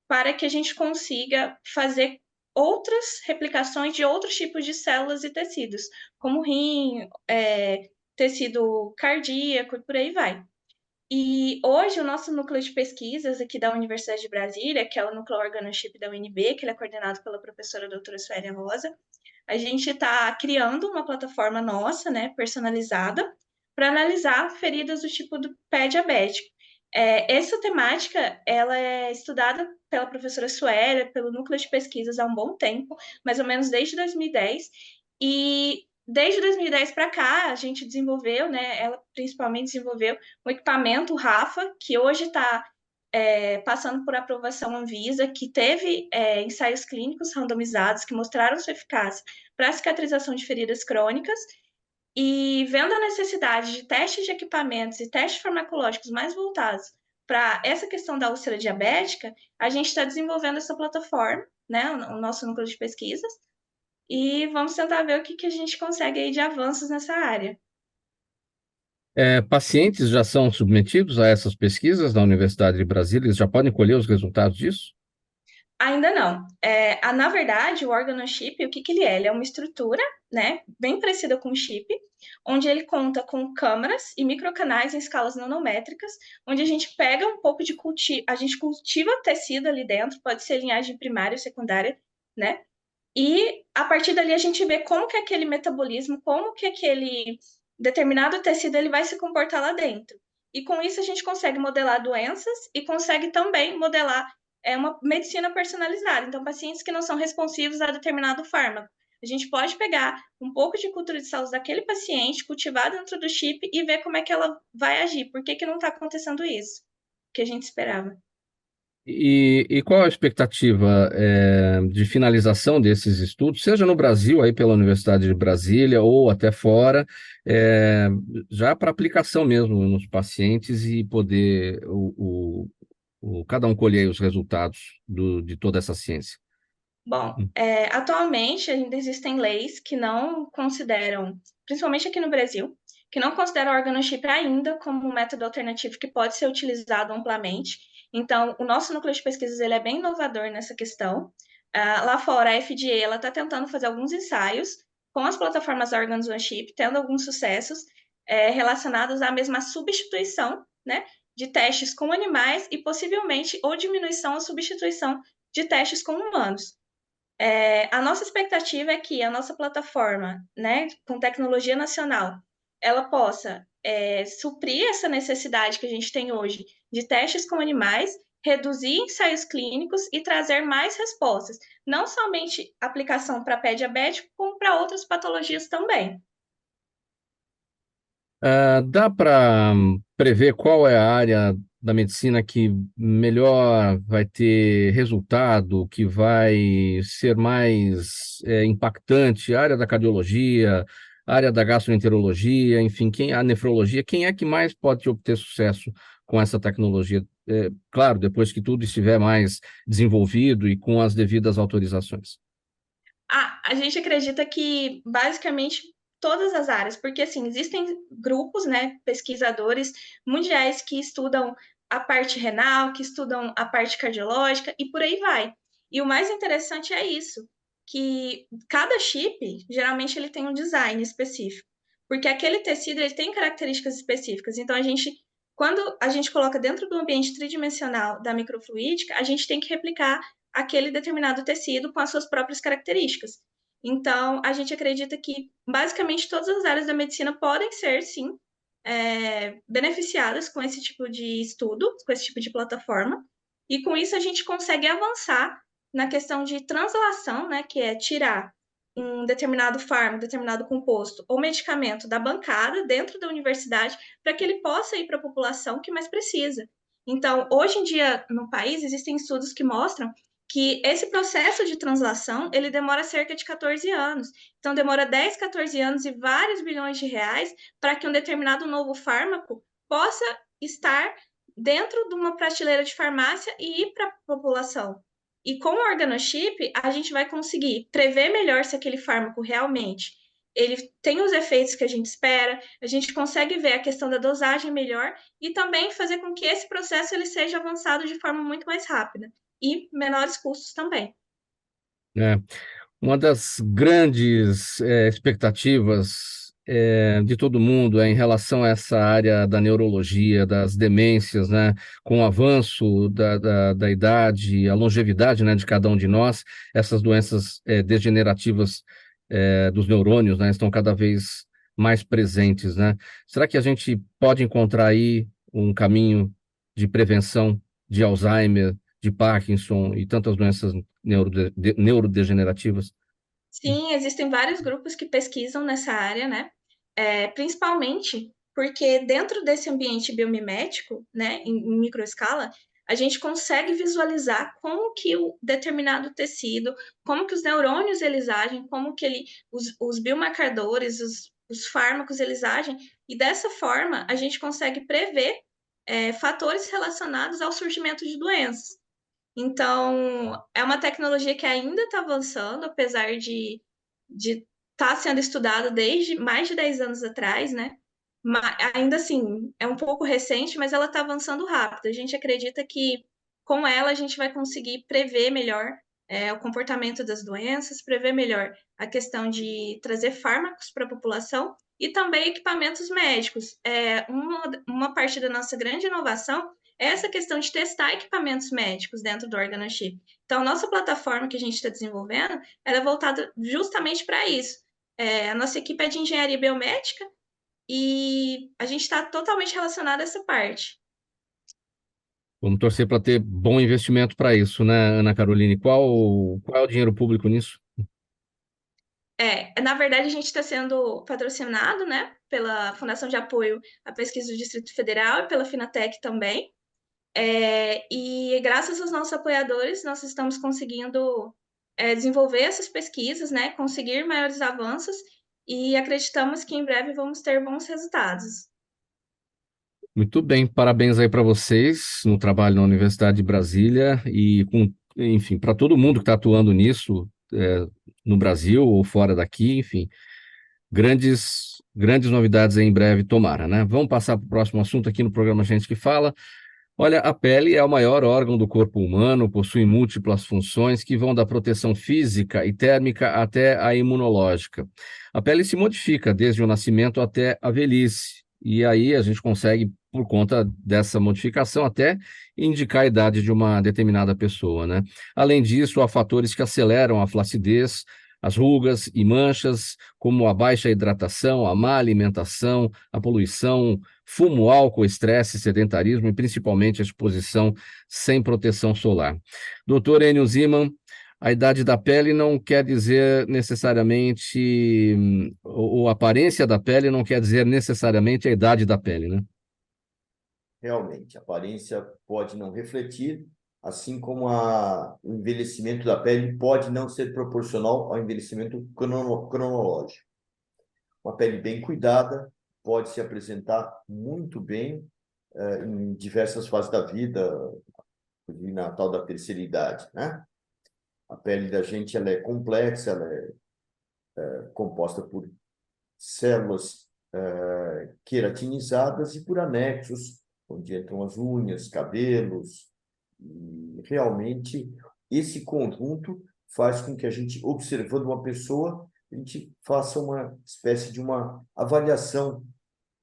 para que a gente consiga fazer outras replicações de outros tipos de células e tecidos, como rim, tecido cardíaco e por aí vai. E hoje o nosso núcleo de pesquisas aqui da Universidade de Brasília, que é o Núcleo Organochip da UNB, que ele é coordenado pela professora doutora Suélia Rosa, a gente está criando uma plataforma nossa, né, personalizada, para analisar feridas do tipo do pé diabético. Essa temática, ela é estudada pela professora Suélia, pelo núcleo de pesquisas há um bom tempo, mais ou menos desde 2010, e desde 2010 para cá, a gente desenvolveu, né, ela principalmente desenvolveu um equipamento, o RAFA, que hoje está passando por aprovação Anvisa, que teve ensaios clínicos randomizados que mostraram sua eficácia para a cicatrização de feridas crônicas, e vendo a necessidade de testes de equipamentos e testes farmacológicos mais voltados para essa questão da úlcera diabética, a gente está desenvolvendo essa plataforma, né, o nosso núcleo de pesquisas, e vamos tentar ver o que a gente consegue aí de avanços nessa área. Pacientes já são submetidos a essas pesquisas da Universidade de Brasília? Eles já podem colher os resultados disso? Ainda não. Na verdade, o organochip, o que ele é? Ele é uma estrutura, né, bem parecida com o chip, onde ele conta com câmaras e microcanais em escalas nanométricas, onde a gente pega um pouco de cultivo, a gente cultiva tecido ali dentro, pode ser linhagem primária ou secundária, né? E a partir dali a gente vê como que aquele metabolismo, como que aquele determinado tecido ele vai se comportar lá dentro. E com isso a gente consegue modelar doenças e consegue também modelar uma medicina personalizada. Então, pacientes que não são responsivos a determinado fármaco. A gente pode pegar um pouco de cultura de células daquele paciente, cultivar dentro do chip e ver como é que ela vai agir. Por que não está acontecendo isso? Que a gente esperava. E qual a expectativa de finalização desses estudos, seja no Brasil, aí pela Universidade de Brasília, ou até fora, já para aplicação mesmo nos pacientes e poder cada um colher os resultados de toda essa ciência? Bom, atualmente ainda existem leis que não consideram, principalmente aqui no Brasil, que não consideram o organochip ainda como um método alternativo que pode ser utilizado amplamente. Então, o nosso núcleo de pesquisas ele é bem inovador nessa questão. Lá fora, a FDA está tentando fazer alguns ensaios com as plataformas organochip, tendo alguns sucessos relacionados à mesma substituição, né, de testes com animais e possivelmente ou diminuição ou substituição de testes com humanos. A nossa expectativa é que a nossa plataforma, né, com tecnologia nacional, ela possa suprir essa necessidade que a gente tem hoje de testes com animais, reduzir ensaios clínicos e trazer mais respostas, não somente aplicação para pé diabético, como para outras patologias também. Dá para prever qual é a área da medicina que melhor vai ter resultado, que vai ser mais impactante? A área da cardiologia, a área da gastroenterologia, enfim, a nefrologia, quem é que mais pode obter sucesso com essa tecnologia? Claro, depois que tudo estiver mais desenvolvido e com as devidas autorizações. A gente acredita que basicamente todas as áreas, porque assim, existem grupos, né, pesquisadores mundiais que estudam a parte renal, que estudam a parte cardiológica e por aí vai. E o mais interessante é isso, que cada chip, geralmente ele tem um design específico, porque aquele tecido ele tem características específicas. Então quando a gente coloca dentro do ambiente tridimensional da microfluídica, a gente tem que replicar aquele determinado tecido com as suas próprias características. Então, a gente acredita que basicamente todas as áreas da medicina podem ser, sim, beneficiadas com esse tipo de estudo, com esse tipo de plataforma, e com isso a gente consegue avançar na questão de translação, né, que é tirar um determinado fármaco, determinado composto ou medicamento da bancada dentro da universidade para que ele possa ir para a população que mais precisa. Então, hoje em dia, no país, existem estudos que mostram que esse processo de translação, ele demora cerca de 14 anos. Então, demora 10, 14 anos e vários bilhões de reais para que um determinado novo fármaco possa estar dentro de uma prateleira de farmácia e ir para a população. E com o organochip, a gente vai conseguir prever melhor se aquele fármaco realmente ele tem os efeitos que a gente espera, a gente consegue ver a questão da dosagem melhor e também fazer com que esse processo ele seja avançado de forma muito mais rápida e menores custos também. É. Uma das grandes expectativas de todo mundo é em relação a essa área da neurologia, das demências, né? Com o avanço da idade, a longevidade, né, de cada um de nós, essas doenças degenerativas dos neurônios, né, estão cada vez mais presentes, né? Será que a gente pode encontrar aí um caminho de prevenção de Alzheimer, de Parkinson e tantas doenças neurodegenerativas? Sim, existem vários grupos que pesquisam nessa área, né? Principalmente porque dentro desse ambiente biomimético, né, em microescala, a gente consegue visualizar como que o determinado tecido, como que os neurônios eles agem, como que os biomarcadores, os fármacos eles agem, e dessa forma a gente consegue prever fatores relacionados ao surgimento de doenças. Então, é uma tecnologia que ainda está avançando, apesar de estar sendo estudado desde mais de 10 anos atrás, né? Mas, ainda assim, é um pouco recente, mas ela está avançando rápido. A gente acredita que com ela a gente vai conseguir prever melhor o comportamento das doenças, prever melhor a questão de trazer fármacos para a população e também equipamentos médicos. Uma parte da nossa grande inovação é essa questão de testar equipamentos médicos dentro do organochip. Então, a nossa plataforma que a gente está desenvolvendo, ela é voltada justamente para isso. A nossa equipe é de engenharia biomédica e a gente está totalmente relacionado a essa parte. Vamos torcer para ter bom investimento para isso, né, Ana Caroline? Qual é o dinheiro público nisso? Na verdade, a gente está sendo patrocinado, né, pela Fundação de Apoio à Pesquisa do Distrito Federal e pela Finatec também. E graças aos nossos apoiadores, nós estamos conseguindo desenvolver essas pesquisas, né, conseguir maiores avanços e acreditamos que em breve vamos ter bons resultados. Muito bem, parabéns aí para vocês no trabalho na Universidade de Brasília e, enfim, para todo mundo que está atuando nisso, no Brasil ou fora daqui, enfim, grandes novidades aí em breve, tomara, né? Vamos passar para o próximo assunto aqui no programa Gente que Fala. Olha, a pele é o maior órgão do corpo humano, possui múltiplas funções que vão da proteção física e térmica até a imunológica. A pele se modifica desde o nascimento até a velhice, e aí a gente consegue, por conta dessa modificação, até indicar a idade de uma determinada pessoa, né? Além disso, há fatores que aceleram a flacidez, as rugas e manchas, como a baixa hidratação, a má alimentação, a poluição, fumo, álcool, estresse, sedentarismo e principalmente a exposição sem proteção solar. Doutor Enio Ziman, a idade da pele não quer dizer necessariamente, ou a aparência da pele não quer dizer necessariamente a idade da pele, né? Realmente, a aparência pode não refletir, assim como o envelhecimento da pele pode não ser proporcional ao envelhecimento cronológico. Uma pele bem cuidada pode se apresentar muito bem em diversas fases da vida, na tal da terceira idade, né? A pele da gente ela é complexa, ela é composta por células queratinizadas e por anexos, onde entram as unhas, cabelos, e realmente esse conjunto faz com que a gente, observando uma pessoa, a gente faça uma espécie de uma avaliação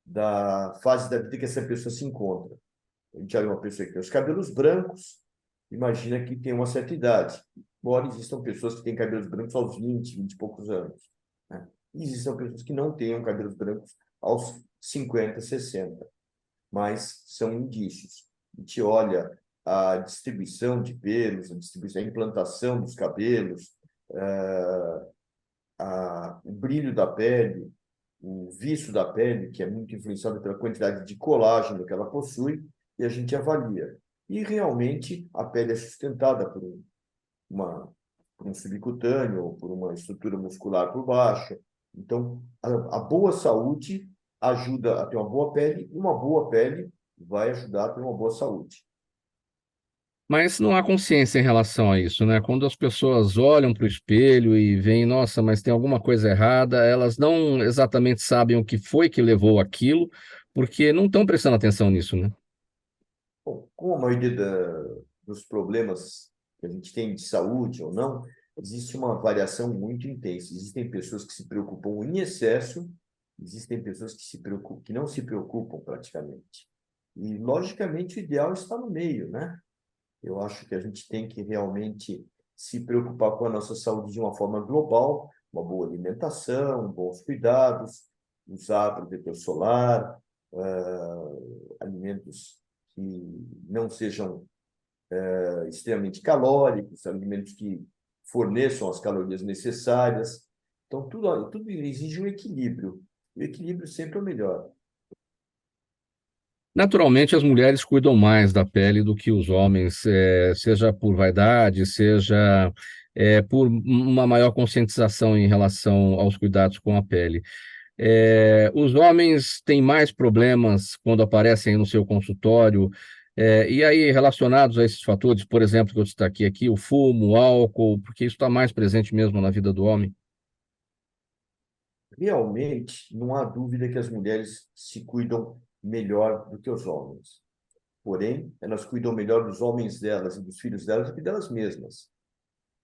da fase da vida que essa pessoa se encontra. A gente olha uma pessoa que tem os cabelos brancos, imagina que tem uma certa idade, embora existam pessoas que têm cabelos brancos aos 20 e poucos anos, né? E existem pessoas que não tenham cabelos brancos aos 50, 60, mas são indícios. A gente olha a distribuição de pelos, a implantação dos cabelos, o brilho da pele, o viço da pele, que é muito influenciado pela quantidade de colágeno que ela possui, e a gente avalia. E realmente a pele é sustentada por um subcutâneo, por uma estrutura muscular por baixo. Então, a boa saúde ajuda a ter uma boa pele, e uma boa pele vai ajudar a ter uma boa saúde. Mas não há consciência em relação a isso, né? Quando as pessoas olham para o espelho e veem, nossa, mas tem alguma coisa errada, elas não exatamente sabem o que foi que levou aquilo, porque não estão prestando atenção nisso, né? Bom, como a maioria dos problemas que a gente tem de saúde ou não, existe uma variação muito intensa. Existem pessoas que se preocupam em excesso, existem pessoas que que não se preocupam praticamente. E, logicamente, o ideal está no meio, né? Eu acho que a gente tem que realmente se preocupar com a nossa saúde de uma forma global, uma boa alimentação, bons cuidados, usar protetor solar, alimentos que não sejam extremamente calóricos, alimentos que forneçam as calorias necessárias. Então, tudo exige um equilíbrio. O equilíbrio sempre é o melhor. Naturalmente, as mulheres cuidam mais da pele do que os homens, seja por vaidade, seja por uma maior conscientização em relação aos cuidados com a pele. Os homens têm mais problemas quando aparecem no seu consultório, e aí relacionados a esses fatores, por exemplo, que eu destaquei aqui, o fumo, o álcool, porque isso está mais presente mesmo na vida do homem. Realmente, não há dúvida que as mulheres se cuidam melhor do que os homens. Porém, elas cuidam melhor dos homens delas e dos filhos delas do que delas mesmas.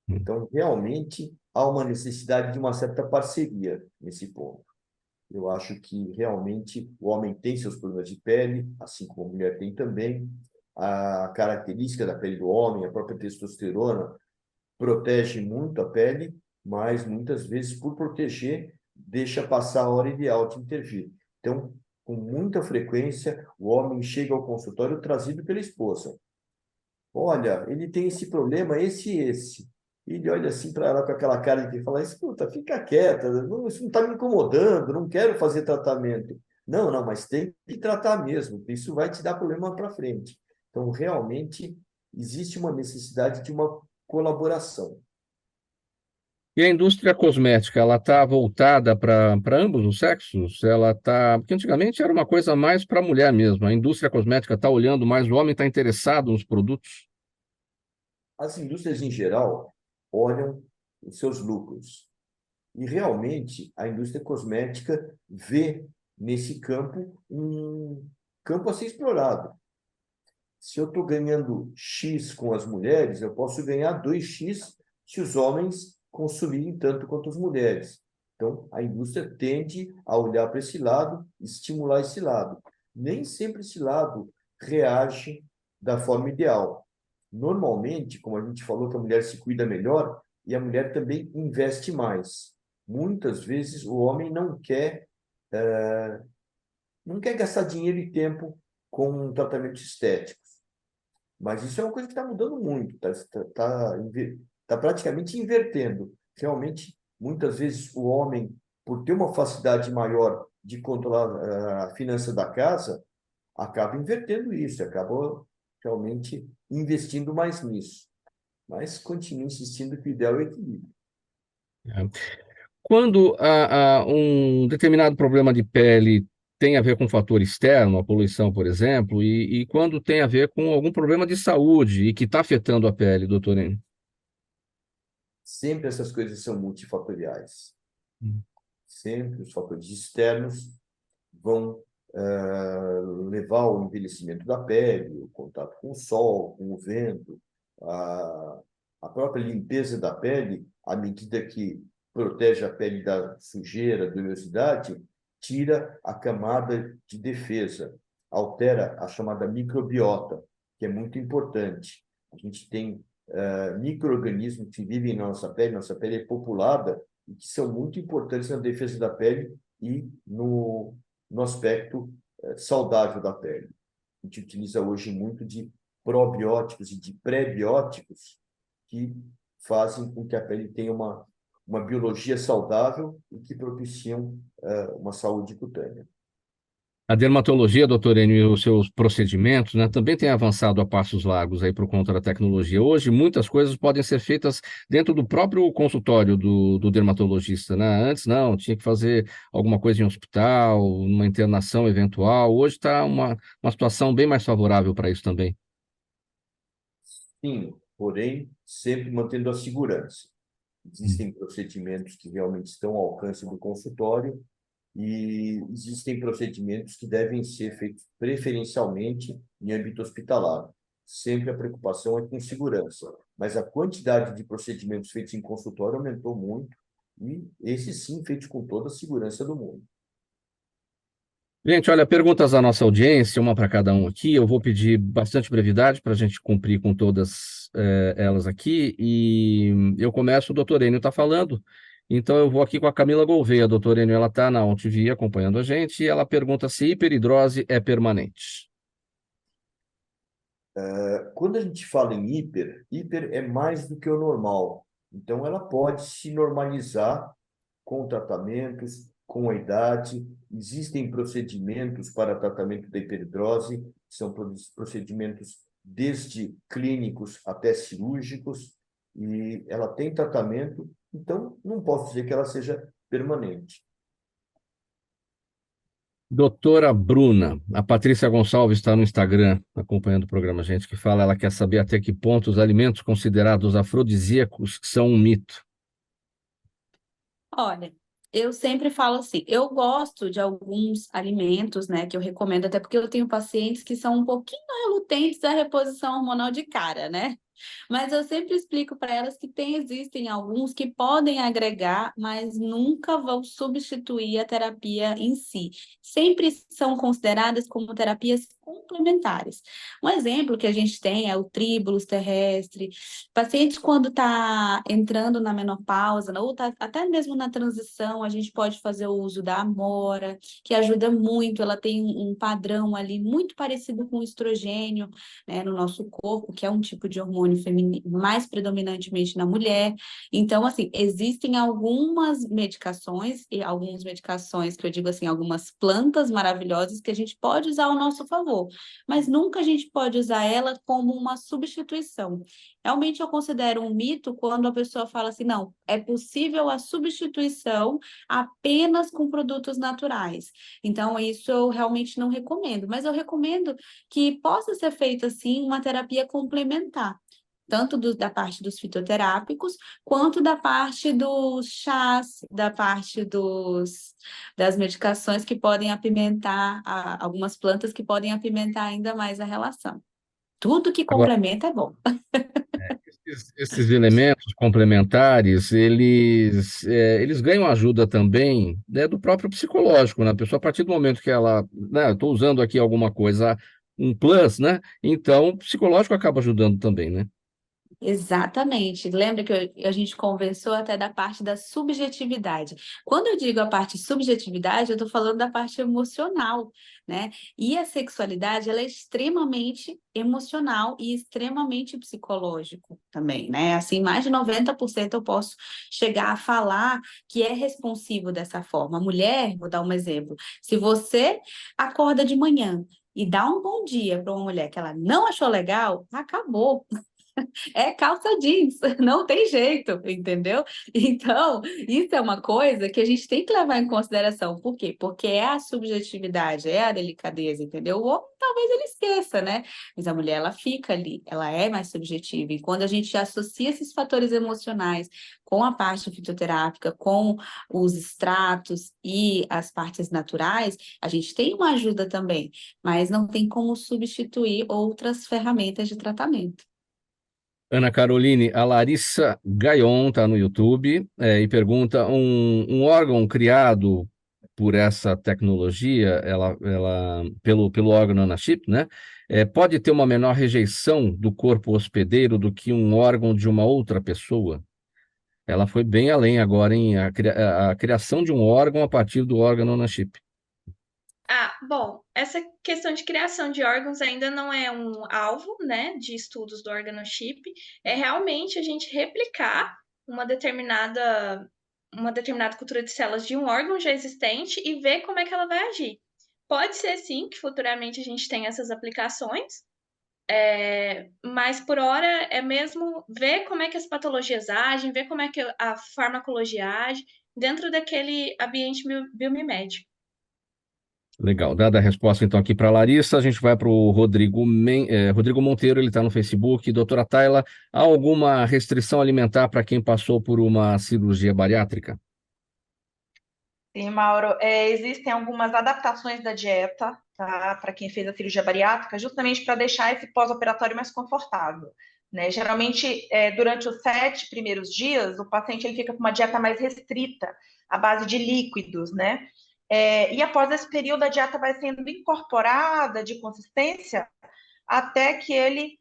Então, realmente, há uma necessidade de uma certa parceria nesse ponto. Eu acho que realmente o homem tem seus problemas de pele, assim como a mulher tem também. A característica da pele do homem, a própria testosterona, protege muito a pele, mas muitas vezes, por proteger, deixa passar a hora ideal de intervir. Então, com muita frequência, o homem chega ao consultório trazido pela esposa. Olha, ele tem esse problema, esse e esse. E ele olha assim para ela com aquela cara de que fala, escuta, fica quieta, isso não está me incomodando, não quero fazer tratamento. Não, não, mas tem que tratar mesmo, isso vai te dar problema para frente. Então, realmente, existe uma necessidade de uma colaboração. E a indústria cosmética, ela está voltada para ambos os sexos? Ela está, porque antigamente era uma coisa mais para a mulher mesmo. A indústria cosmética está olhando mais, o homem está interessado nos produtos? As indústrias, em geral, olham os seus lucros. E, realmente, a indústria cosmética vê nesse campo um campo a ser explorado. Se eu estou ganhando X com as mulheres, eu posso ganhar 2x se os homens consumirem tanto quanto as mulheres. Então, a indústria tende a olhar para esse lado, estimular esse lado. Nem sempre esse lado reage da forma ideal. Normalmente, como a gente falou, que a mulher se cuida melhor e a mulher também investe mais. Muitas vezes o homem não quer gastar dinheiro e tempo com tratamentos estéticos. Mas isso é uma coisa que está mudando muito, tá praticamente invertendo. Realmente, muitas vezes o homem, por ter uma facilidade maior de controlar a finança da casa, acaba invertendo isso, acaba realmente investindo mais nisso. Mas continua insistindo que o ideal é o equilíbrio. Quando um determinado problema de pele tem a ver com um fator externo, a poluição, por exemplo, e quando tem a ver com algum problema de saúde e que está afetando a pele, doutor Enio? Sempre essas coisas são multifatoriais. Hum. Sempre os fatores externos vão levar ao envelhecimento da pele, o contato com o sol, com o vento, a própria limpeza da pele, à medida que protege a pele da sujeira, da oleosidade, tira a camada de defesa, altera a chamada microbiota, que é muito importante. A gente tem micro-organismos que vivem na nossa pele é populada e que são muito importantes na defesa da pele e no aspecto saudável da pele. A gente utiliza hoje muito de probióticos e de pré-bióticos que fazem com que a pele tenha uma biologia saudável e que propiciam uma saúde cutânea. A dermatologia, doutor Enio, e os seus procedimentos, né, também tem avançado a passos largos aí por conta da tecnologia. Hoje, muitas coisas podem ser feitas dentro do próprio consultório do dermatologista, né? Antes, não, tinha que fazer alguma coisa em hospital, uma internação eventual. Hoje está uma situação bem mais favorável para isso também. Sim, porém, sempre mantendo a segurança. Existem procedimentos que realmente estão ao alcance do consultório e existem procedimentos que devem ser feitos preferencialmente em âmbito hospitalar. Sempre a preocupação é com segurança, mas a quantidade de procedimentos feitos em consultório aumentou muito e esses sim feitos com toda a segurança do mundo. Gente, olha, perguntas da nossa audiência, uma para cada um aqui. Eu vou pedir bastante brevidade para a gente cumprir com todas elas aqui. E eu começo, o doutor Enio está falando. Então eu vou aqui com a Camila Gouveia. A doutora Enio, ela está na ONTV acompanhando a gente e ela pergunta se hiperidrose é permanente. Quando a gente fala em hiper é mais do que o normal. Então, ela pode se normalizar com tratamentos, com a idade. Existem procedimentos para tratamento da hiperidrose, que são procedimentos desde clínicos até cirúrgicos, e ela tem tratamento, então não posso dizer que ela seja permanente. Doutora Bruna, a Patrícia Gonçalves está no Instagram acompanhando o programa, gente, que fala, ela quer saber até que ponto os alimentos considerados afrodisíacos são um mito. Olha, eu sempre falo assim, eu gosto de alguns alimentos, né, que eu recomendo, até porque eu tenho pacientes que são um pouquinho relutentes à reposição hormonal de cara, né? Mas eu sempre explico para elas que existem alguns que podem agregar, mas nunca vão substituir a terapia em si. Sempre são consideradas como terapias complementares. Um exemplo que a gente tem é o tribulus terrestre. Pacientes quando está entrando na menopausa, ou tá até mesmo na transição, a gente pode fazer o uso da amora, que ajuda muito. Ela tem um padrão ali muito parecido com o estrogênio, né, no nosso corpo, que é um tipo de hormônio feminino, mais predominantemente na mulher. Então, assim, existem algumas medicações, e algumas medicações que eu digo assim, algumas plantas maravilhosas que a gente pode usar ao nosso favor, mas nunca a gente pode usar ela como uma substituição. Realmente eu considero um mito quando a pessoa fala assim, não, é possível a substituição apenas com produtos naturais. Então, isso eu realmente não recomendo, mas eu recomendo que possa ser feita, sim, uma terapia complementar, tanto da parte dos fitoterápicos, quanto da parte dos chás, da parte das medicações que podem apimentar, algumas plantas que podem apimentar ainda mais a relação. Tudo que Agora, complementa é bom. esses elementos complementares, eles ganham ajuda também, né, do próprio psicológico, né? A pessoa, a partir do momento que ela, né, eu estou usando aqui alguma coisa, um plus, né? Então, o psicológico acaba ajudando também, né? Exatamente. Lembra que a gente conversou até da parte da subjetividade. Quando eu digo a parte subjetividade, eu estou falando da parte emocional, né? E a sexualidade, ela é extremamente emocional e extremamente psicológico também, né? Assim, mais de 90% eu posso chegar a falar que é responsivo dessa forma. A mulher, vou dar um exemplo, se você acorda de manhã e dá um bom dia para uma mulher que ela não achou legal, acabou. É calça jeans, não tem jeito, entendeu? Então, isso é uma coisa que a gente tem que levar em consideração. Por quê? Porque é a subjetividade, é a delicadeza, entendeu? O homem talvez ele esqueça, né? Mas a mulher, ela fica ali, ela é mais subjetiva. E quando a gente associa esses fatores emocionais com a parte fitoterápica, com os extratos e as partes naturais, a gente tem uma ajuda também, mas não tem como substituir outras ferramentas de tratamento. Ana Caroline, a Larissa Gaion está no YouTube e pergunta: um órgão criado por essa tecnologia, pelo órgão nanachip, né? Pode ter uma menor rejeição do corpo hospedeiro do que um órgão de uma outra pessoa? Ela foi bem além agora em a criação de um órgão a partir do órgão nanachip. Ah, bom, essa questão de criação de órgãos ainda não é um alvo, né, de estudos do organochip. É realmente a gente replicar uma determinada cultura de células de um órgão já existente e ver como é que ela vai agir. Pode ser sim que futuramente a gente tenha essas aplicações, mas por hora é mesmo ver como é que as patologias agem, ver como é que a farmacologia age dentro daquele ambiente biomimético. Legal. Dada a resposta, então, aqui para a Larissa, a gente vai para o Rodrigo Monteiro, ele está no Facebook. Doutora Tayla, há alguma restrição alimentar para quem passou por uma cirurgia bariátrica? Sim, Mauro, existem algumas adaptações da dieta, tá, para quem fez a cirurgia bariátrica, justamente para deixar esse pós-operatório mais confortável, né? Geralmente, durante os 7 primeiros dias, o paciente ele fica com uma dieta mais restrita, à base de líquidos, né? E após esse período, a dieta vai sendo incorporada de consistência até que ele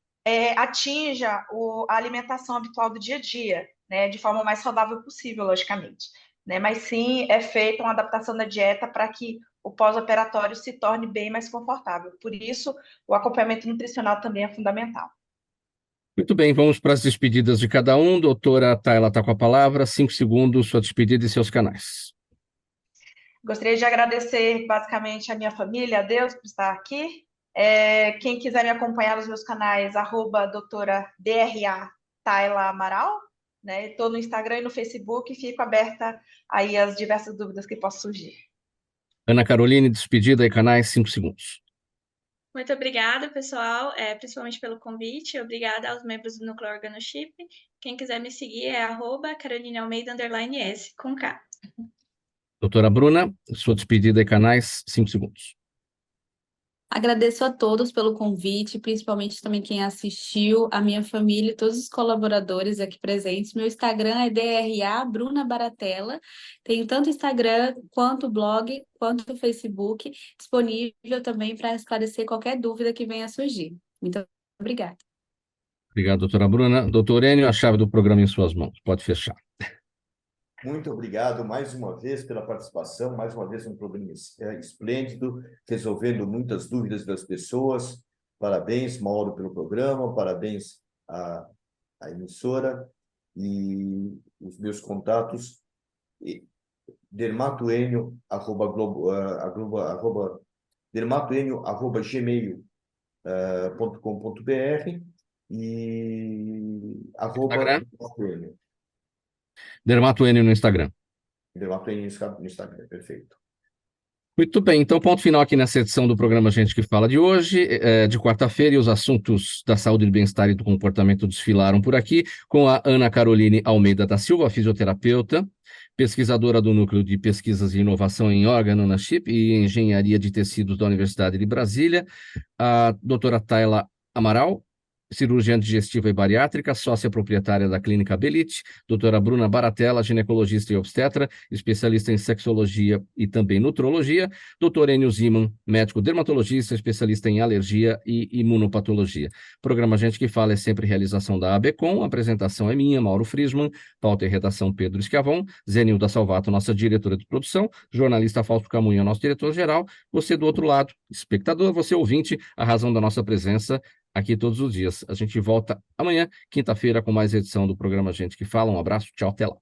atinja a alimentação habitual do dia a dia, né? De forma mais saudável possível, logicamente. Né? Mas sim, é feita uma adaptação da dieta para que o pós-operatório se torne bem mais confortável. Por isso, o acompanhamento nutricional também é fundamental. Muito bem, vamos para as despedidas de cada um. Doutora Tayla está com a palavra. 5 segundos, sua despedida e seus canais. Gostaria de agradecer basicamente a minha família, a Deus, por estar aqui. Quem quiser me acompanhar nos meus canais, @doutora DRA Tayla Amaral, né? Estou no Instagram e no Facebook e fico aberta aí às diversas dúvidas que possam surgir. Ana Caroline, despedida e canais, 5 segundos. Muito obrigada, pessoal, principalmente pelo convite. Obrigada aos membros do Núcleo Organochip. Quem quiser me seguir é @CarolineAlmeida_S, com K. Doutora Bruna, sua despedida e canais, 5 segundos. Agradeço a todos pelo convite, principalmente também quem assistiu, a minha família e todos os colaboradores aqui presentes. Meu Instagram é DRA Bruna Baratella. Tenho tanto Instagram quanto blog, quanto o Facebook, disponível também para esclarecer qualquer dúvida que venha a surgir. Muito obrigada. Obrigado, doutora Bruna. Doutor Enio, a chave do programa em suas mãos. Pode fechar. Muito obrigado mais uma vez pela participação, mais uma vez um programa esplêndido, resolvendo muitas dúvidas das pessoas. Parabéns, Mauro, pelo programa, parabéns à emissora e os meus contatos, dermatoenio@gmail.com.br e @dermatoenio. Dermato Enio no Instagram. Dermatoenio no Instagram, perfeito. Muito bem, então ponto final aqui nessa edição do programa Gente que Fala de hoje, de quarta-feira, e os assuntos da saúde, do bem-estar e do comportamento desfilaram por aqui, com a Ana Caroline Almeida da Silva, fisioterapeuta, pesquisadora do Núcleo de Pesquisas e Inovação em Organochip e Engenharia de Tecidos da Universidade de Brasília, a doutora Tayla Amaral, cirurgiã digestiva e bariátrica, sócia proprietária da Clínica Belite, doutora Bruna Baratella, ginecologista e obstetra, especialista em sexologia e também nutrologia, doutor Enio Ziman, médico dermatologista, especialista em alergia e imunopatologia. O programa Gente que Fala é sempre realização da ABCom, a apresentação é minha, Mauro Friesman, pauta e redação Pedro Esquiavon, Zenilda Salvato, nossa diretora de produção, jornalista Fausto Camunha, nosso diretor-geral, você do outro lado, espectador, você ouvinte, a razão da nossa presença aqui todos os dias. A gente volta amanhã, quinta-feira, com mais edição do programa Gente que Fala. Um abraço, tchau, até lá.